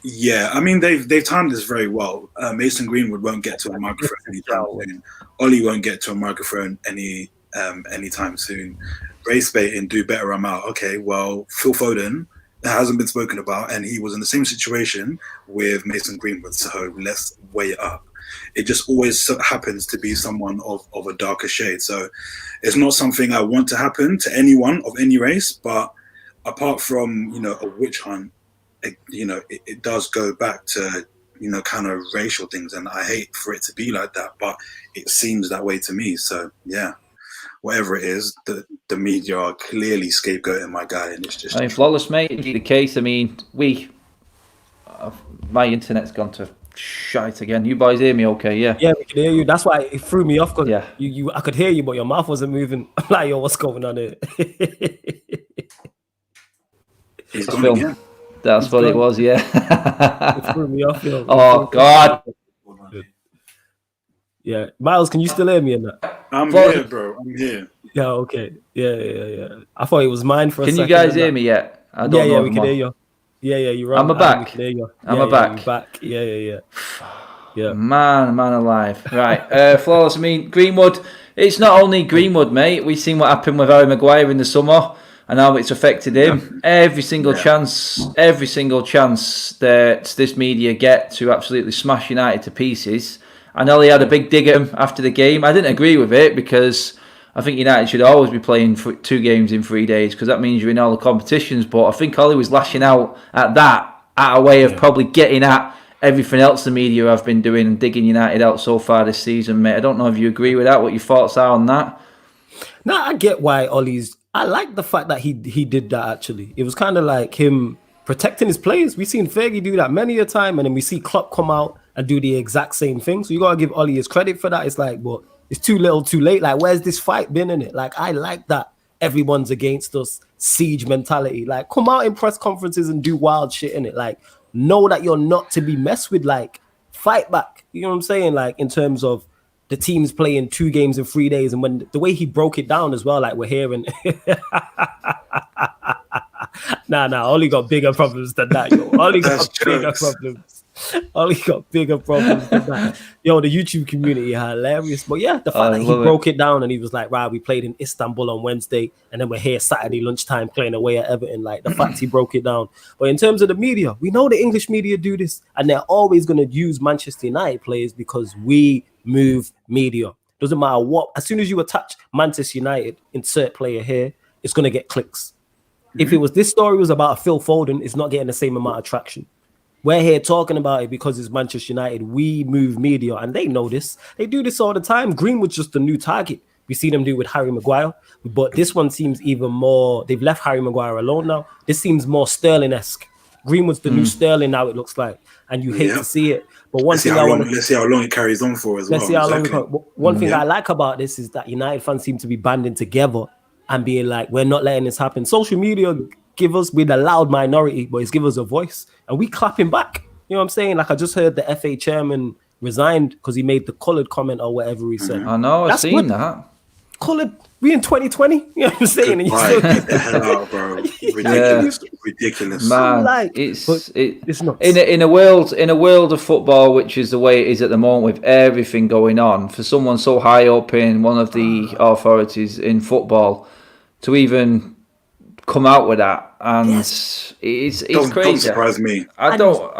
Yeah, I mean they've timed this very well. Mason Greenwood won't get to a microphone anytime soon. Ollie won't get to a microphone anytime soon. Race baiting, do better, I'm out. Okay, well, Phil Foden hasn't been spoken about, and he was in the same situation with Mason Greenwood. So let's weigh it up. It just always happens to be someone of a darker shade. So it's not something I want to happen to anyone of any race. But apart from a witch hunt, it does go back to kind of racial things, and I hate for it to be like that, but it seems that way to me. So yeah, whatever it is, the media are clearly scapegoating my guy, and it's just. I mean, flawless, mate. Indeed, the case. I mean, my internet's gone to shite again. You boys hear me? Okay, yeah. Yeah, we can hear you. That's why it threw me off, because I could hear you, but your mouth wasn't moving. I'm like, yo, what's going on here? He's gone again. That's what it was, yeah. It threw me off, yo. Oh, God. Yeah. Miles, can you still hear me in that? I'm here, bro. I'm here. Yeah, okay. Yeah. I thought it was mine for a second. Can you guys hear me yet? I don't know. Yeah, we can hear you. Yeah, you're right. I'm back. I'm back. Yeah. Man alive. Right. Flawless. I mean, Greenwood, it's not only Greenwood, mate. We've seen what happened with Harry Maguire in the summer, and how it's affected him. Every single chance that this media get to absolutely smash United to pieces. I know he had a big dig at him after the game. I didn't agree with it, because I think United should always be playing for 2 games in 3 days, because that means you're in all the competitions. But I think Ollie was lashing out at that, at a way of probably getting at everything else the media have been doing and digging United out so far this season, mate. I don't know if you agree with that, what your thoughts are on that. No, I get why I like the fact that he did that, actually. It was kind of like him protecting his players. We've seen Fergie do that many a time, and then we see Klopp come out and do the exact same thing. So you got to give Ollie his credit for that. It's like, well, it's too little too late. Like, where's this fight been in it? Like, I like that everyone's against us, siege mentality. Like, come out in press conferences and do wild shit in it. Like, know that you're not to be messed with. Like, fight back. You know what I'm saying? Like, in terms of the teams playing 2 games in 3 days, and when the way he broke it down as well, like we're hearing. Nah, Ollie got bigger problems than that, yo. Ollie got bigger problems. Ollie got bigger problems than that. Yo, the YouTube community are hilarious. But yeah, the fact that he broke it down and he was like, right, we played in Istanbul on Wednesday and then we're here Saturday lunchtime playing away at Everton. Like, the fact he broke it down. But in terms of the media, we know the English media do this, and they're always going to use Manchester United players because we move media. Doesn't matter what. As soon as you attach Manchester United, insert player here, it's going to get clicks. If it was this story was about Phil Foden, it's not getting the same amount of traction. We're here talking about it because it's Manchester United. We move media, and they know this. They do this all the time. Greenwood's just a new target. We see them do it with Harry Maguire, but this one seems even more. They've left Harry Maguire alone now. This seems more Sterling-esque. Greenwood's the new Sterling now, it looks like, and you hate to see it. But let's see how long it carries on for as well. Let's see how long. One thing I like about this is that United fans seem to be banding together and being like, we're not letting this happen. Social media we're the loud minority, but it's give us a voice, and we clapping back. You know what I'm saying? Like, I just heard the FA chairman resigned because he made the coloured comment or whatever he said. I know, I've seen that. Coloured, we in 2020. You know what I'm saying? Get the hell out, bro. Ridiculous. Man, like, it's not in a world of football, which is the way it is at the moment, with everything going on. For someone so high up in one of the authorities in football to even come out with that, and it's crazy. Don't surprise me. I don't.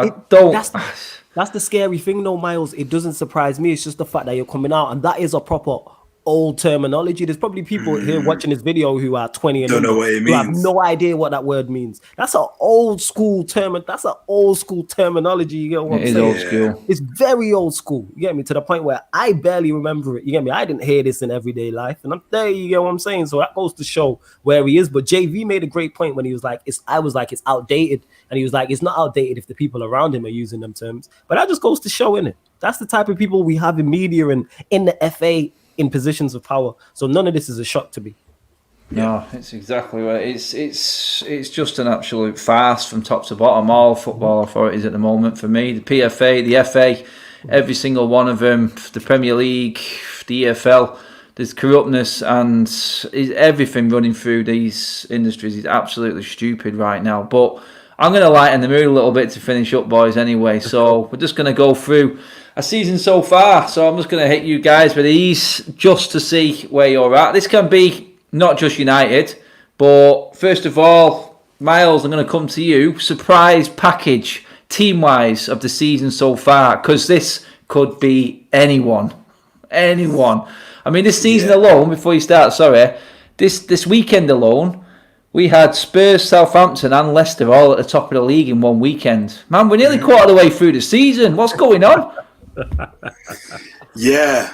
That's the scary thing, though, Miles. It doesn't surprise me. It's just the fact that you're coming out, and that is a proper old terminology. There's probably people here watching this video who are 20 and don't know what it means. Who have no idea what that word means. That's an old school term. That's an old school terminology. You get what I'm saying? It is old school. It's very old school. You get me? To the point where I barely remember it. You get me? I didn't hear this in everyday life, and I'm there. You get what I'm saying? So that goes to show where he is. But JV made a great point when he was like, it's outdated, and he was like, it's not outdated if the people around him are using them terms. But that just goes to show, innit? That's the type of people we have in media and in the FA, in positions of power. So none of this is a shock to me. No, it's exactly right. It's just an absolute farce from top to bottom. All football authorities at the moment for me, the PFA, the FA, every single one of them, the Premier League, the EFL, there's corruptness and everything running through these industries is absolutely stupid right now. But I'm going to lighten the mood a little bit to finish up, boys, anyway. So we're just going to go through a season so far. So I'm just going to hit you guys with these just to see where you're at. This can be not just United, but first of all, Miles, I'm going to come to you. Surprise package, team-wise, of the season so far, because this could be anyone. Anyone. I mean, this season alone, before you start, this weekend alone, we had Spurs, Southampton and Leicester all at the top of the league in one weekend. Man, we're nearly quarter of the way through the season. What's going on? Yeah.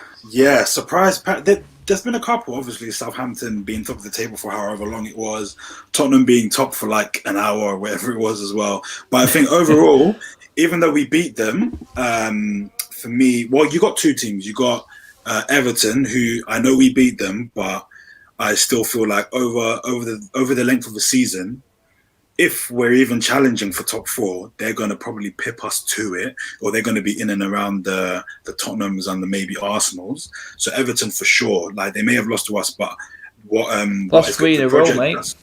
Surprise. There's been a couple, obviously. Southampton being top of the table for however long it was. Tottenham being top for like an hour or whatever it was as well. But I think overall, even though we beat them, for me, well, you got two teams. You got Everton, who I know we beat them, but I still feel like over the length of the season, if we're even challenging for top four, they're going to probably pip us to it, or they're going to be in and around the Tottenhams and the maybe Arsenals. So Everton for sure, like they may have lost to us, but lost 3 in a row, mate.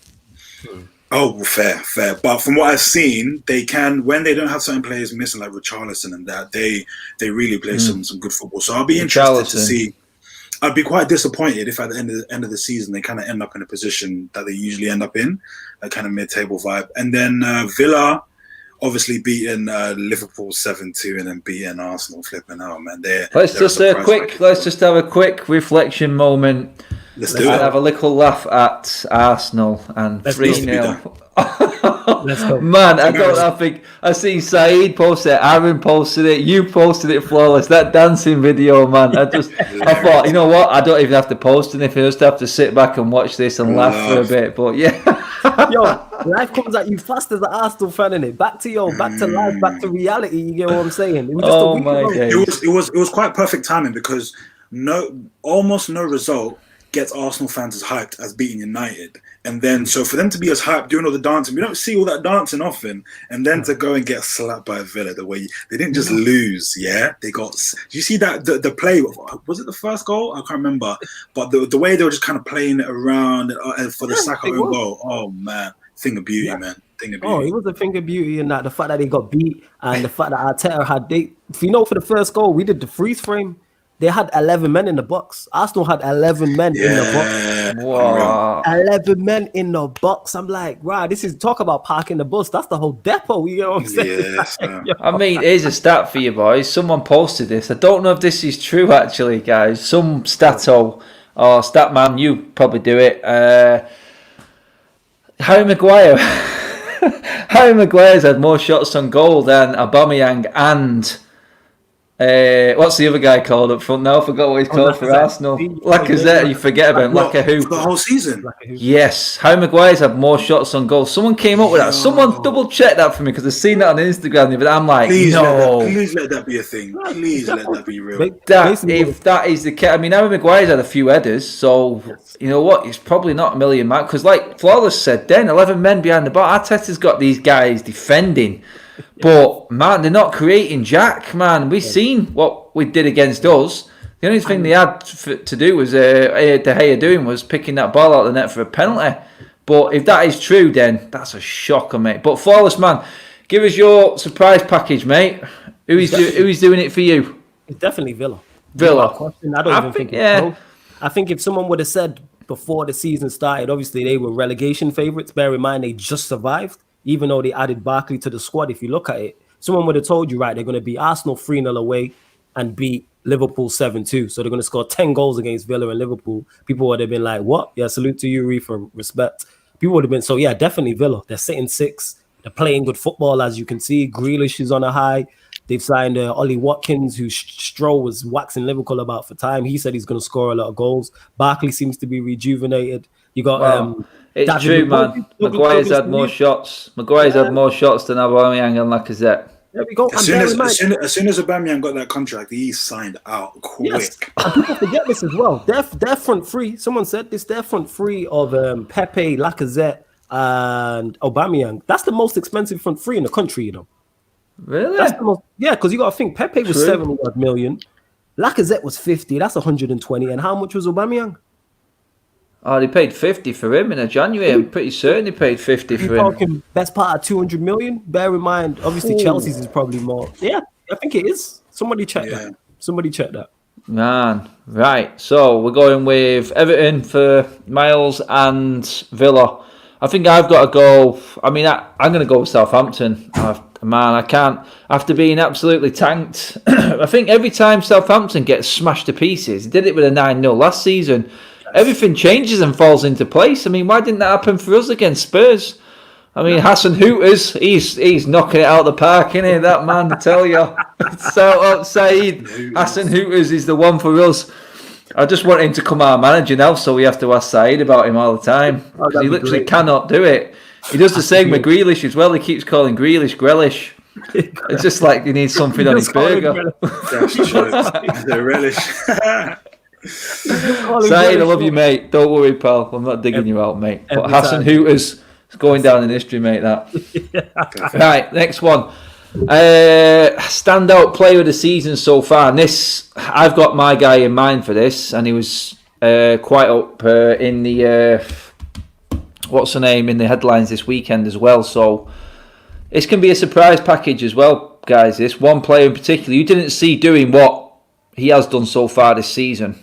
Oh, well, fair. But from what I've seen, they can, when they don't have certain players missing, like Richarlison and that, they really play some good football. So I'll be interested to see. I'd be quite disappointed if at the end of the season they kind of end up in a position that they usually end up in, a kind of mid-table vibe. And then Villa, obviously beating Liverpool 7-2 and then beating Arsenal, flipping out, man. Let's just have a quick reflection moment. Let's do it. Have a little laugh at Arsenal and 3-0. Let's go. Man, I think I seen Saeed post it, Aaron posted it, you posted it, flawless. That dancing video, man. I thought, you know what? I don't even have to post anything. I just have to sit back and watch this and laugh for a bit. But yeah. Yo, life comes at you fast as an Arsenal fan, innit? Back to life, back to reality. You get what I'm saying? It was just a week ago. It was quite perfect timing because almost no result gets Arsenal fans as hyped as beating United. And then, so for them to be as hyped, doing all the dancing, we don't see all that dancing often. And then to go and get slapped by Villa the way they didn't just lose, yeah? They got. Do you see that the play? Was it the first goal? I can't remember. But the way they were just kind of playing it around for the Saka own goal. Oh man, thing of beauty, man. Thing of beauty. Oh, it was a thing of beauty in that the fact that they got beat and the fact that Arteta had if you know, for the first goal, we did the freeze frame. They had 11 men in the box. Arsenal had 11 men in the box. Wow. 11 men in the box. I'm like, wow, this is talk about parking the bus. That's the whole depot. You know what I'm saying? Yes, I mean, here's a stat for you boys. Someone posted this. I don't know if this is true, actually, guys. Some stato or statman, you probably do it. Harry Maguire. Harry Maguire's had more shots on goal than Aubameyang and... what's the other guy called up front now? I forgot what he's called for Arsenal. Lacazette, you forget about him. Like who? For the whole season? Yes. Harry Maguire's had more shots on goal. Someone came up with that. Someone double check that for me because I've seen that on Instagram. But I'm like, no. Please let that be a thing. Please let that be real. If that is the case, I mean, Harry Maguire's had a few headers, so you know what? It's probably not a million mark because, like Flawless said, then 11 men behind the ball. Arteta's got these guys defending. But, man, they're not creating jack, man. We've seen what we did against us. The only thing they had to do was, De Gea doing was picking that ball out of the net for a penalty. But if that is true, then that's a shocker, mate. But, Flawless, man, give us your surprise package, mate. Who's doing it for you? It's definitely Villa. Villa. I don't even think it's I think if someone would have said before the season started, obviously they were relegation favourites. Bear in mind, they just survived. Even though they added Barkley to the squad, if you look at it, someone would have told you, right, they're going to beat Arsenal 3-0 away and beat Liverpool 7-2. So they're going to score 10 goals against Villa and Liverpool. People would have been like, what? Yeah, salute to you, Reef, for respect. People would have been, so yeah, definitely Villa. They're sitting 6. They're playing good football, as you can see. Grealish is on a high. They've signed Ollie Watkins, who Stroll was waxing Liverpool about for time. He said he's going to score a lot of goals. Barkley seems to be rejuvenated. You got... It's true, man. Maguire's had more shots. Maguire's had more shots than Aubameyang and Lacazette. There we go. As soon as Aubameyang got that contract, he signed out quick. Yes. And people forget this as well. Their front three. Someone said this. Their front three of Pepe, Lacazette, and Aubameyang. That's the most expensive front three in the country. You know. Really? That's the most. Yeah, because you got to think Pepe was 70 million. Lacazette was 50. That's 120. And how much was Aubameyang? Oh, they paid 50 for him in January. I'm pretty certain they paid 50 for him. Talking best part of 200 million. Bear in mind, obviously Chelsea's is probably more. Yeah, I think it is. Somebody check that. Somebody check that. Man, right. So we're going with Everton for Miles and Villa. I think I've got to go. I mean, I'm going to go with Southampton. Man, I can't. After being absolutely tanked, I think every time Southampton gets smashed to pieces, they did it with a 9-0 last season. Everything changes and falls into place. I mean, why didn't that happen for us against Spurs? I mean, Hassan Hooters, he's knocking it out of the park, isn't he? That man, I tell you. So outside, Hassan Hooters is the one for us. I just want him to come our manager now, so we have to ask Saeed about him all the time. He literally cannot do it. He does the same with Grealish as well. He keeps calling Grealish. It's just like he needs something on his burger. The relish. Saeed, I love you, mate. Don't worry, pal. I'm not digging you out, mate. But Hassan Hooters is going down in history, mate. That. Right, next one. Standout player of the season so far. And this, I've got my guy in mind for this, and he was quite up in the what's the name in the headlines this weekend as well. So this can be a surprise package as well, guys. This one player in particular you didn't see doing what he has done so far this season.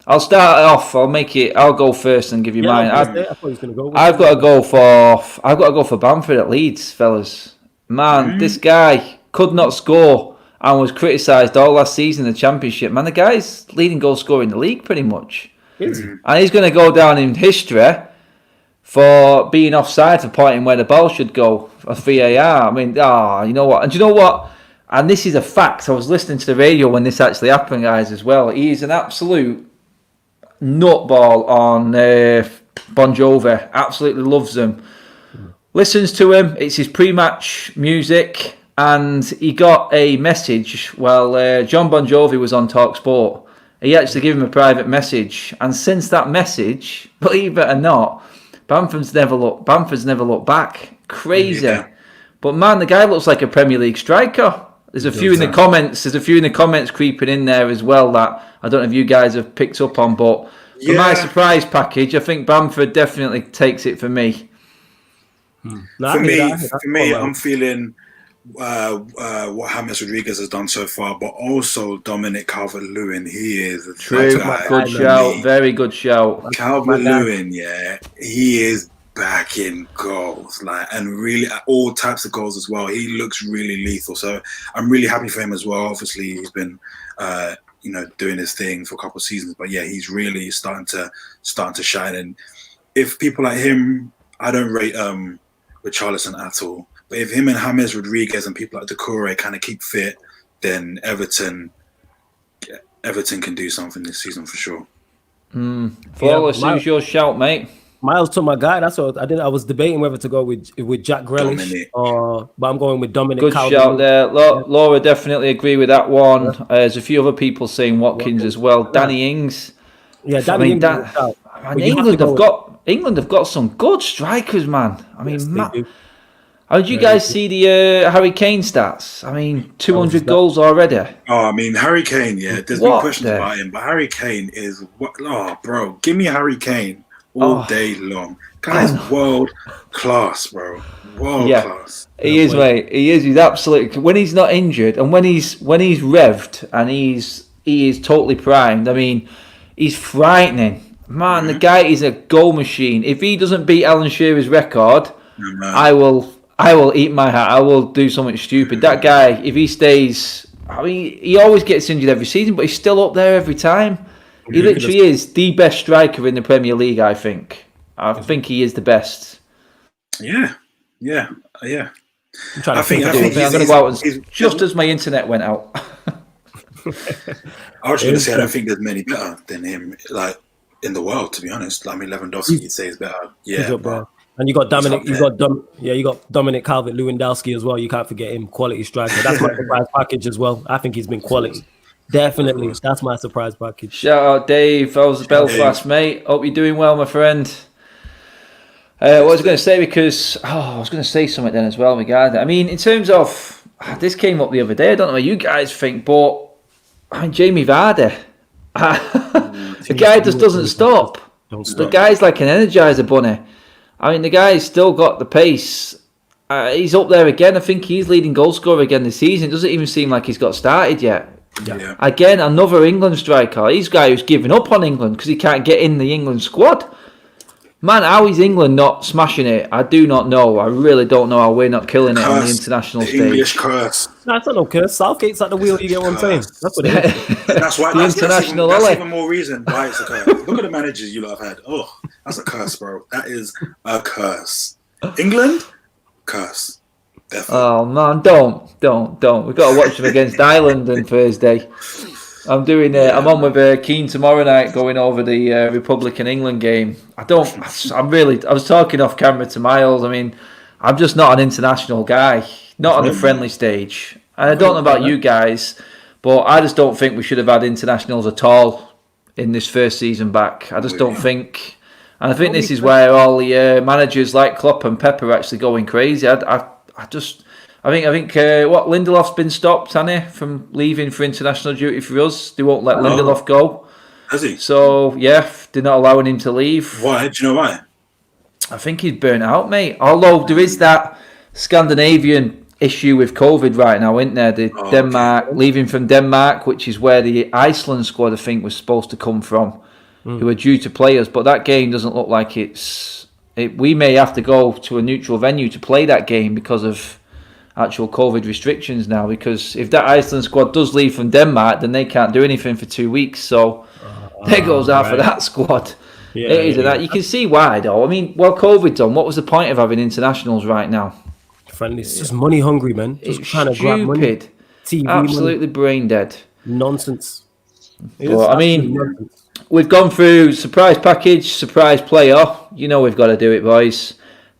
I'll start off. I'll go first and give you mine. I've got to go for Bamford at Leeds, fellas. Man, this guy could not score and was criticised all last season in the Championship. Man, the guy's leading goal scorer in the league pretty much. And he's going to go down in history for being offside for pointing where the ball should go for VAR. I mean, you know what? And do you know what? And this is a fact. I was listening to the radio when this actually happened, guys, as well. He's an absolute nutball on Bon Jovi. Absolutely loves him. Listens to him. It's his pre-match music. And he got a message while John Bon Jovi was on TalkSport. He actually gave him a private message, and since that message, believe it or not, Bamford's never looked back. Crazy. Yeah. But man, the guy looks like a Premier League striker. There's a few in the comments. There's a few in the comments creeping in there as well that I don't know if you guys have picked up on. But for my surprise package, I think Bamford definitely takes it for me. For me, I'm feeling what James Rodriguez has done so far, but also Dominic Calvert-Lewin. He is a guy. Good shout. Very good shout. Calvert-Lewin, he is back in goals, and really all types of goals as well. He looks really lethal, so I'm really happy for him as well. Obviously, he's been doing his thing for a couple of seasons, but he's really starting to shine. And if people like him, I don't rate Richarlison at all, but if him and James Rodriguez and people like Doucouré kind of keep fit, then Everton can do something this season for sure. Flawless, who's your shout, mate? Miles took my guy. That's what I did. I was debating whether to go with Jack Grealish but I'm going with Dominic. Good shout there. Laura definitely agree with that one. There's a few other people saying Watkins as well. Danny Ings. Yeah, Danny Ings. England have got some good strikers, man. I mean, how did you guys see the Harry Kane stats? I mean, 200 goals already. Oh, I mean, Harry Kane, there's been questions about him, but Harry Kane is bro, give me Harry Kane all day long. Guy's world class, bro. World class. He is, mate. He is. He's absolutely. When he's not injured and when he's revved and he is totally primed. I mean, he's frightening, man. The guy is a goal machine. If he doesn't beat Alan Shearer's record, I will eat my hat. I will do something stupid. That guy, if he stays, I mean, he always gets injured every season, but he's still up there every time. He literally is the best striker in the Premier League, I think. I think he is the best. Yeah. I'm going to go out just as my internet went out. I was going to say, I don't think there's many better than him, in the world, to be honest. I mean, Lewandowski, you'd say, is better. Yeah, and you got Dominic. You got Dominic Calvert-Lewandowski as well. You can't forget him, quality striker. That's my surprise package as well. I think he's been quality. Definitely, that's my surprise package. Shout out, Dave. I was Belfast, mate. Hope you're doing well, my friend. What was I going to say? Because I was going to say something then as well regarding. I mean, in terms of this came up the other day. I don't know what you guys think, but I mean, Jamie Vardy, the guy just doesn't stop. The guy's like an Energizer bunny. I mean, the guy's still got the pace. He's up there again. I think he's leading goal scorer again this season. It doesn't even seem like he's got started yet. Yeah. Again, another England striker. He's a guy who's given up on England because he can't get in the England squad. Man, how is England not smashing it? I do not know. I really don't know how we're not killing it on the international stage. English curse. No, it's not no curse. Southgate's at the wheel. You get what I'm saying? That's what it is. That's why. That's even more reason why it's a curse. Look at the managers you lot have had. Oh, that's a curse, bro. That is a curse. England, curse. Definitely. Oh man, don't. We've got to watch them against Ireland on Thursday. I'm doing. I'm on with Keane tomorrow night, going over the Republic and England game. I was talking off camera to Miles. I mean, I'm just not an international guy, not on the friendly stage. And I don't know about you guys, but I just don't think we should have had internationals at all in this first season back. I just don't think. And I think this is where all the managers like Klopp and Pep are actually going crazy. I think what Lindelof's been stopped, hasn't he, from leaving for international duty for us. They won't let Lindelof go. Has he? So they're not allowing him to leave. Why? Do you know why? I think he's burnt out, mate. Although there is that Scandinavian issue with COVID right now, isn't there? Leaving from Denmark, which is where the Iceland squad I think was supposed to come from, who are due to play us. But that game doesn't look like we may have to go to a neutral venue to play that game because of actual COVID restrictions now, because if that Iceland squad does leave from Denmark, then they can't do anything for 2 weeks. So there goes out for that squad. You can see why, though. I mean, COVID's on, what was the point of having internationals right now? Friendly, it's just money hungry, man. Just trying to grab money. TV absolutely money. Brain dead. Nonsense. But, I mean, we've gone through surprise package, surprise player. You know we've got to do it, boys.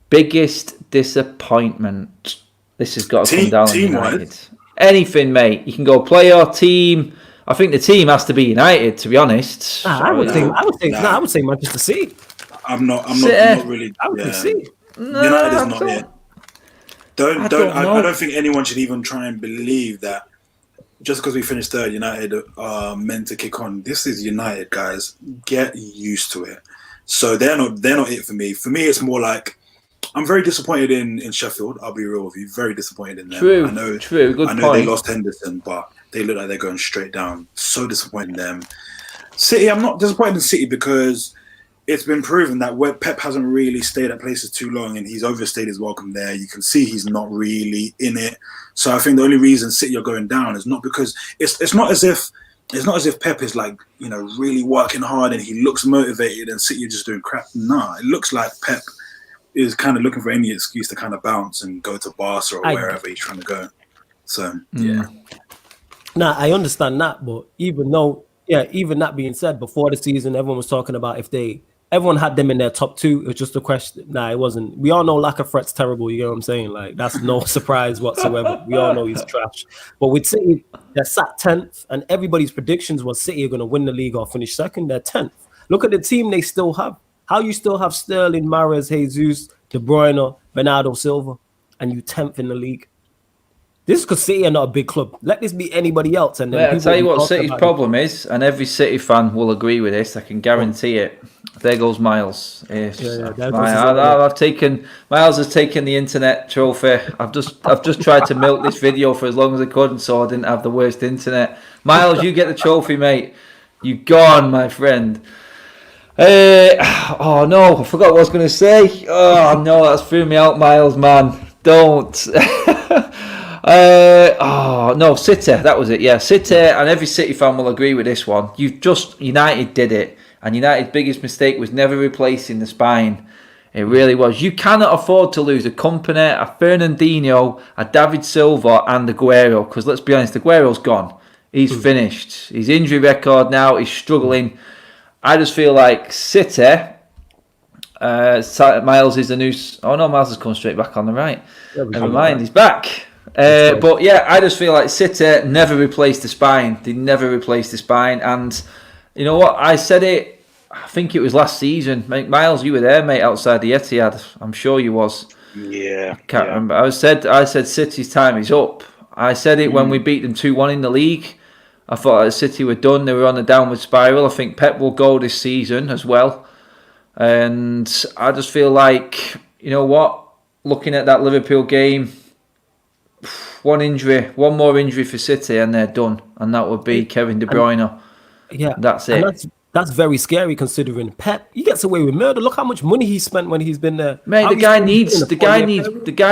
Biggest disappointment. This has got to come down on United. Anything, mate. You can go player, team, I think the team has to be united, to be honest. I would say Manchester City. I'm not really. I would say City. United is not it. I don't think anyone should even try and believe that just because we finished third, United are meant to kick on. This is United, guys. Get used to it. So they're not it for me. For me, it's more like I'm very disappointed in Sheffield. I'll be real with you. Very disappointed in them. True. Good I know point. They lost Henderson, but they look like they're going straight down. So disappointed in them. City, I'm not disappointed in City because it's been proven that where Pep hasn't really stayed at places too long and he's overstayed his welcome there. You can see he's not really in it. So I think the only reason City are going down is not because it's not as if Pep is like, really working hard and he looks motivated and City are just doing crap. Nah, it looks like Pep is kind of looking for any excuse to kind of bounce and go to Barca or wherever he's trying to go. So yeah. Nah, I understand that, but even that being said, before the season, everyone was talking about everyone had them in their top 2. It was just a question. Nah, it wasn't. We all know Lacazette's terrible. You know what I'm saying? Like, that's no surprise whatsoever. We all know he's trash. But with City, they're sat 10th, and everybody's predictions was City are going to win the league or finish second. They're 10th. Look at the team they still have. How you still have Sterling, Mahrez, Jesus, De Bruyne, Bernardo Silva, and you 10th in the league? This is because City are not a big club. Let this be anybody else. And then I'll tell you what City's problem is, and every City fan will agree with this. I can guarantee it. There goes Miles. Miles has taken the internet trophy. I've just tried to milk this video for as long as I could, and so I didn't have the worst internet. Miles, you get the trophy, mate. You gone, my friend. Oh no, I forgot what I was going to say. Oh no, that's threw me out, Miles, man. Don't. City. That was it. Yeah, City, and every City fan will agree with this one. United did it, and United's biggest mistake was never replacing the spine. It really was. You cannot afford to lose a Company, a Fernandinho, a David Silva, and Aguero. Because let's be honest, Aguero's gone. He's finished. His injury record now is struggling. I just feel like City. Miles is the new. Oh no, Miles has come straight back on the right. Never mind, he's back. But yeah, I just feel like City never replaced the spine. They never replaced the spine. And you know what? I said it, I think it was last season. Miles, you were there, mate, outside the Etihad. I'm sure you was. Yeah. I can't remember. I said City's time is up. I said it when we beat them 2-1 in the league. I thought that City were done. They were on a downward spiral. I think Pep will go this season as well. And I just feel like, you know what? Looking at that Liverpool game, one more injury for City and they're done. And that would be Kevin De Bruyne. Yeah. That's it. That's very scary considering Pep, he gets away with murder. Look how much money he spent when he's been there. Mate, the guy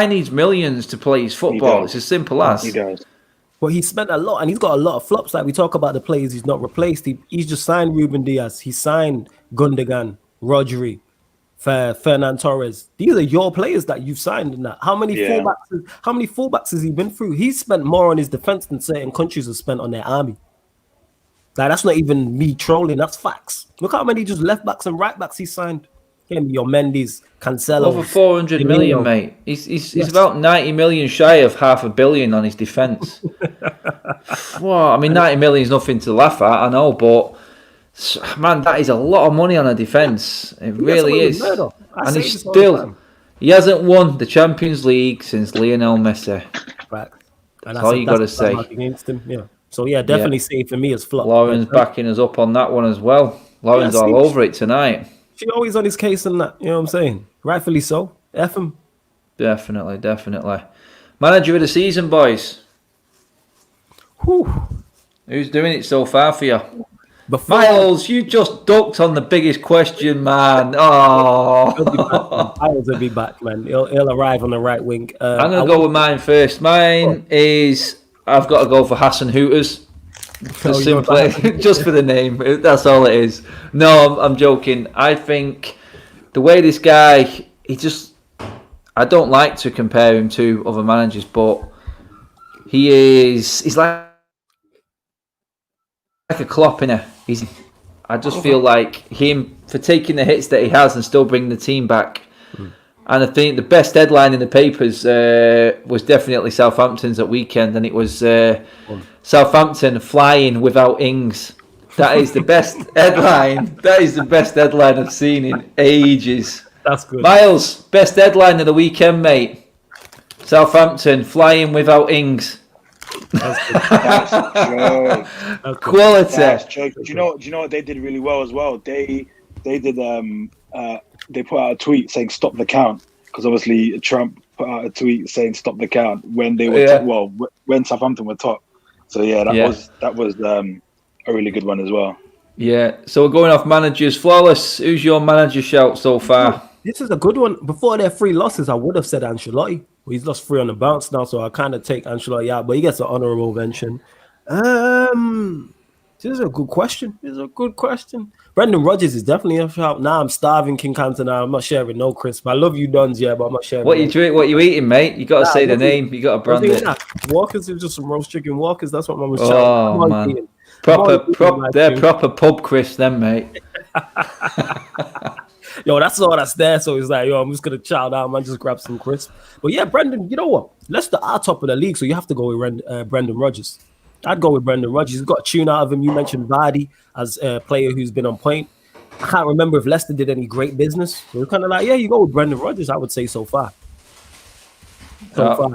needs millions to play his football. It's as simple as. He does. Well, he spent a lot, and he's got a lot of flops. Like we talk about the players he's not replaced. He's just signed Ruben Diaz. He signed Gundogan, Rodri, Fernan Torres. These are your players that you've signed in that. How many fullbacks has he been through? He's spent more on his defense than certain countries have spent on their army. Like, that's not even me trolling. That's facts. Look how many just left backs and right backs he signed. Your Mendy's, Cancelo. Over 400 million, mate. He's about 90 million shy of $500 million on his defence. Well, I mean, 90 million is nothing to laugh at, I know, but man, that is a lot of money on a defence. It really is. And he hasn't won the Champions League since Lionel Messi. Right. That's all you got to say. Against him. Yeah. So yeah, definitely safe for me as flop. Lauren's backing us up on that one as well. Lauren's all over it tonight. She always on his case and that, you know what I'm saying? Rightfully so. F him. Definitely. Manager of the season, boys. Whew. Who's doing it so far for you? Miles, you just ducked on the biggest question, man. Oh, Miles will be back, man. He'll arrive on the right wing. I'm going to go with mine first. Mine is, I've got to go for Hassan Hooters. Just for the name. That's all it is. No, I'm joking. I think the way this guy, I don't like to compare him to other managers, but he's like a Klopp, innit? I just feel like him, for taking the hits that he has and still bringing the team back, And I think the best headline in the papers was definitely Southampton's at weekend, and it was Southampton flying without Ings. That is the best headline. That is the best headline I've seen in ages. That's good. Miles, best headline of the weekend, mate. Southampton flying without Ings. That's That's Quality. That's joke. Do you know what they did really well as well? They did they put out a tweet saying stop the count, because obviously Trump put out a tweet saying stop the count when they were when Southampton were top. So that was a really good one as well. Yeah. So we're going off managers. Flawless. Who's your manager shout so far? This is a good one. Before their 3 losses, I would have said Ancelotti. Well, he's lost 3 on the bounce now, so I kind of take Ancelotti out, but he gets an honourable mention. This is a good question. Brendan Rodgers is definitely a shout. Now I'm starving King Cantona. I'm not sharing no crisp. I love you, Duns, but I'm not sharing. What you eating, mate? You got to say the name. You got to brand it. Walkers is just some roast chicken Walkers. That's what Mum was shouting. Oh man, they're proper pub crisps, them, mate. Yo, that's all that's there. So it's like, yo, I'm just gonna chow down, man. Just grab some crisp. But yeah, Brendan, you know what? Leicester are top of the league, so you have to go with Brendan Rodgers. I'd go with Brendan Rodgers. He's got a tune out of him. You mentioned Vardy as a player who's been on point. I can't remember if Leicester did any great business. So it's kind of like, yeah, you go with Brendan Rodgers, I would say so far.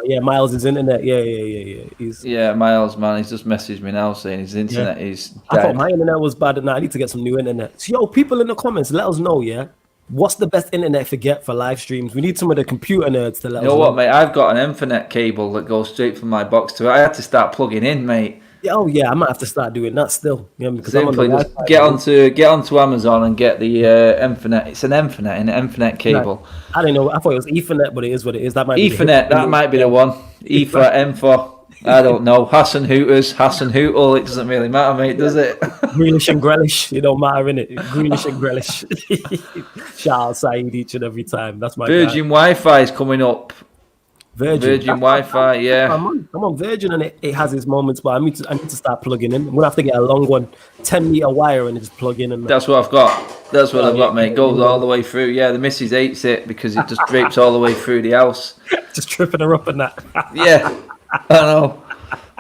Yeah, Miles' is internet. Yeah. Miles, man, he's just messaged me now saying his internet is dead. I thought my internet was bad, and I need to get some new internet. So, yo, people in the comments, let us know, yeah? What's the best internet to get for live streams? We need some of the computer nerds to let us know. You know what, mate? I've got an Infinite cable that goes straight from my box to it. I had to start plugging in, mate. Oh yeah, I might have to start doing that still. Yeah, because simply just get onto Amazon and get the Infinite. It's an Infinite cable. Right. I don't know. I thought it was Ethernet, but it is what it is. That might be Ethernet. That might be the one. Ether, M4. I don't know. Hassan Hootle. It doesn't really matter, mate, does it? Greenish and Grealish. It don't matter, innit? Greenish and Grealish. Shout out Saeed each and every time. That's my Virgin Wi-Fi is coming up. Virgin Wi-Fi, yeah. I'm on Virgin, and it has its moments, but I need to start plugging in. I'm gonna have to get a long one, 10-meter wire, and just plug in. And that's what I've got. That's what I've got, mate. Goes all the way through. Yeah, the missus hates it because it just drapes all the way through the house. Just tripping her up and that. Yeah, I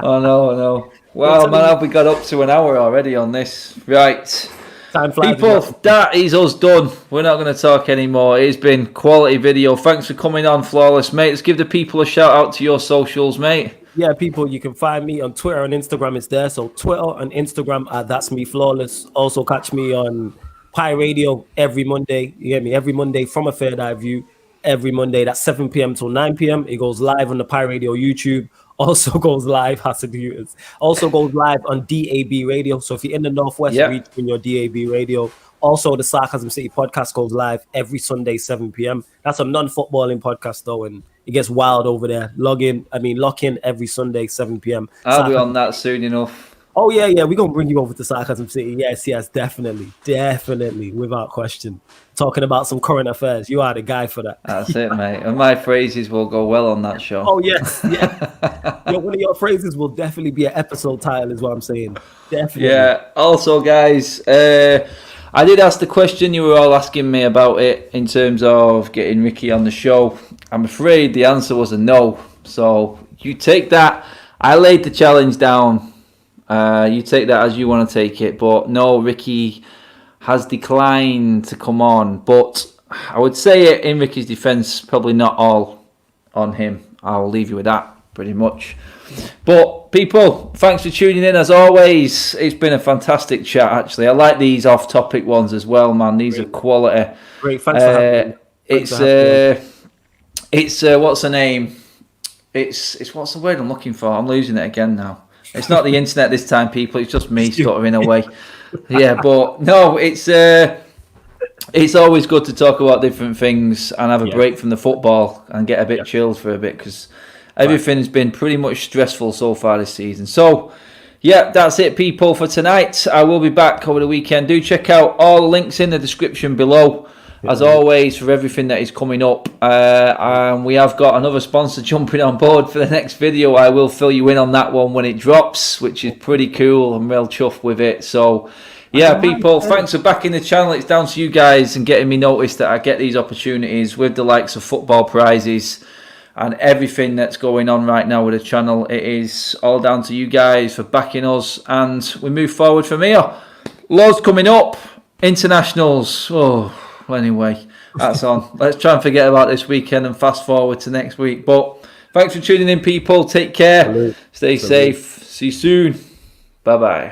know. Well, man, have we got up to an hour already on this? Right. People, that is us done. We're not going to talk anymore. It's been quality video. Thanks for coming on, Flawless, mate. Let's give the people a shout out to your socials, mate. Yeah, people, you can find me on Twitter and Instagram. It's there. So Twitter and Instagram at That's Me Flawless. Also catch me on Pi Radio every Monday. You get me? Every Monday from a Third Eye View. Every Monday, that's 7 p.m. till 9 p.m. It goes live on the Pi Radio YouTube. Also goes live, also goes live on DAB Radio. So if you're in the Northwest, reach in your DAB Radio. Also, the Sarcasm City podcast goes live every Sunday, 7 p.m. That's a non-footballing podcast, though, and it gets wild over there. Lock in every Sunday, 7 p.m. I'll be on that soon enough. Oh, yeah. We're going to bring you over to Sarcasm City. Yes, definitely, without question. Talking about some current affairs. You are the guy for that. That's it, mate. And my phrases will go well on that show. Oh, yes. Yeah. One of your phrases will definitely be an episode title, is what I'm saying. Definitely. Yeah. Also, guys, I did ask the question. You were all asking me about it in terms of getting Ricky on the show. I'm afraid the answer was a no. So you take that. I laid the challenge down. You take that as you want to take it. But no, Ricky has declined to come on. But I would say it in Ricky's defence, probably not all on him. I'll leave you with that pretty much. But people, thanks for tuning in as always. It's been a fantastic chat, actually. I like these off-topic ones as well, man. These are quality. Great, thanks for having me. It's what's the name? It's what's the word I'm looking for? I'm losing it again now. It's not the internet this time, people. It's just me stuttering away. Yeah, but no, it's always good to talk about different things and have a break from the football and get a bit chilled for a bit, because everything's been pretty much stressful so far this season. So, yeah, that's it, people, for tonight. I will be back over the weekend. Do check out all the links in the description below, as always, for everything that is coming up. And we have got another sponsor jumping on board for the next video. I will fill you in on that one when it drops, which is pretty cool. I'm real chuffed with it. So Yeah, people, thanks for backing the channel. It's down to you guys and getting me noticed that I get these opportunities with the likes of football prizes and everything that's going on right now with the channel. It is all down to you guys for backing us, and we move forward from here. Loads coming up. Internationals. Oh, anyway, that's on. Let's try and forget about this weekend and fast forward to next week. But thanks for tuning in, people. Take care. Stay safe. See you soon. Bye-bye.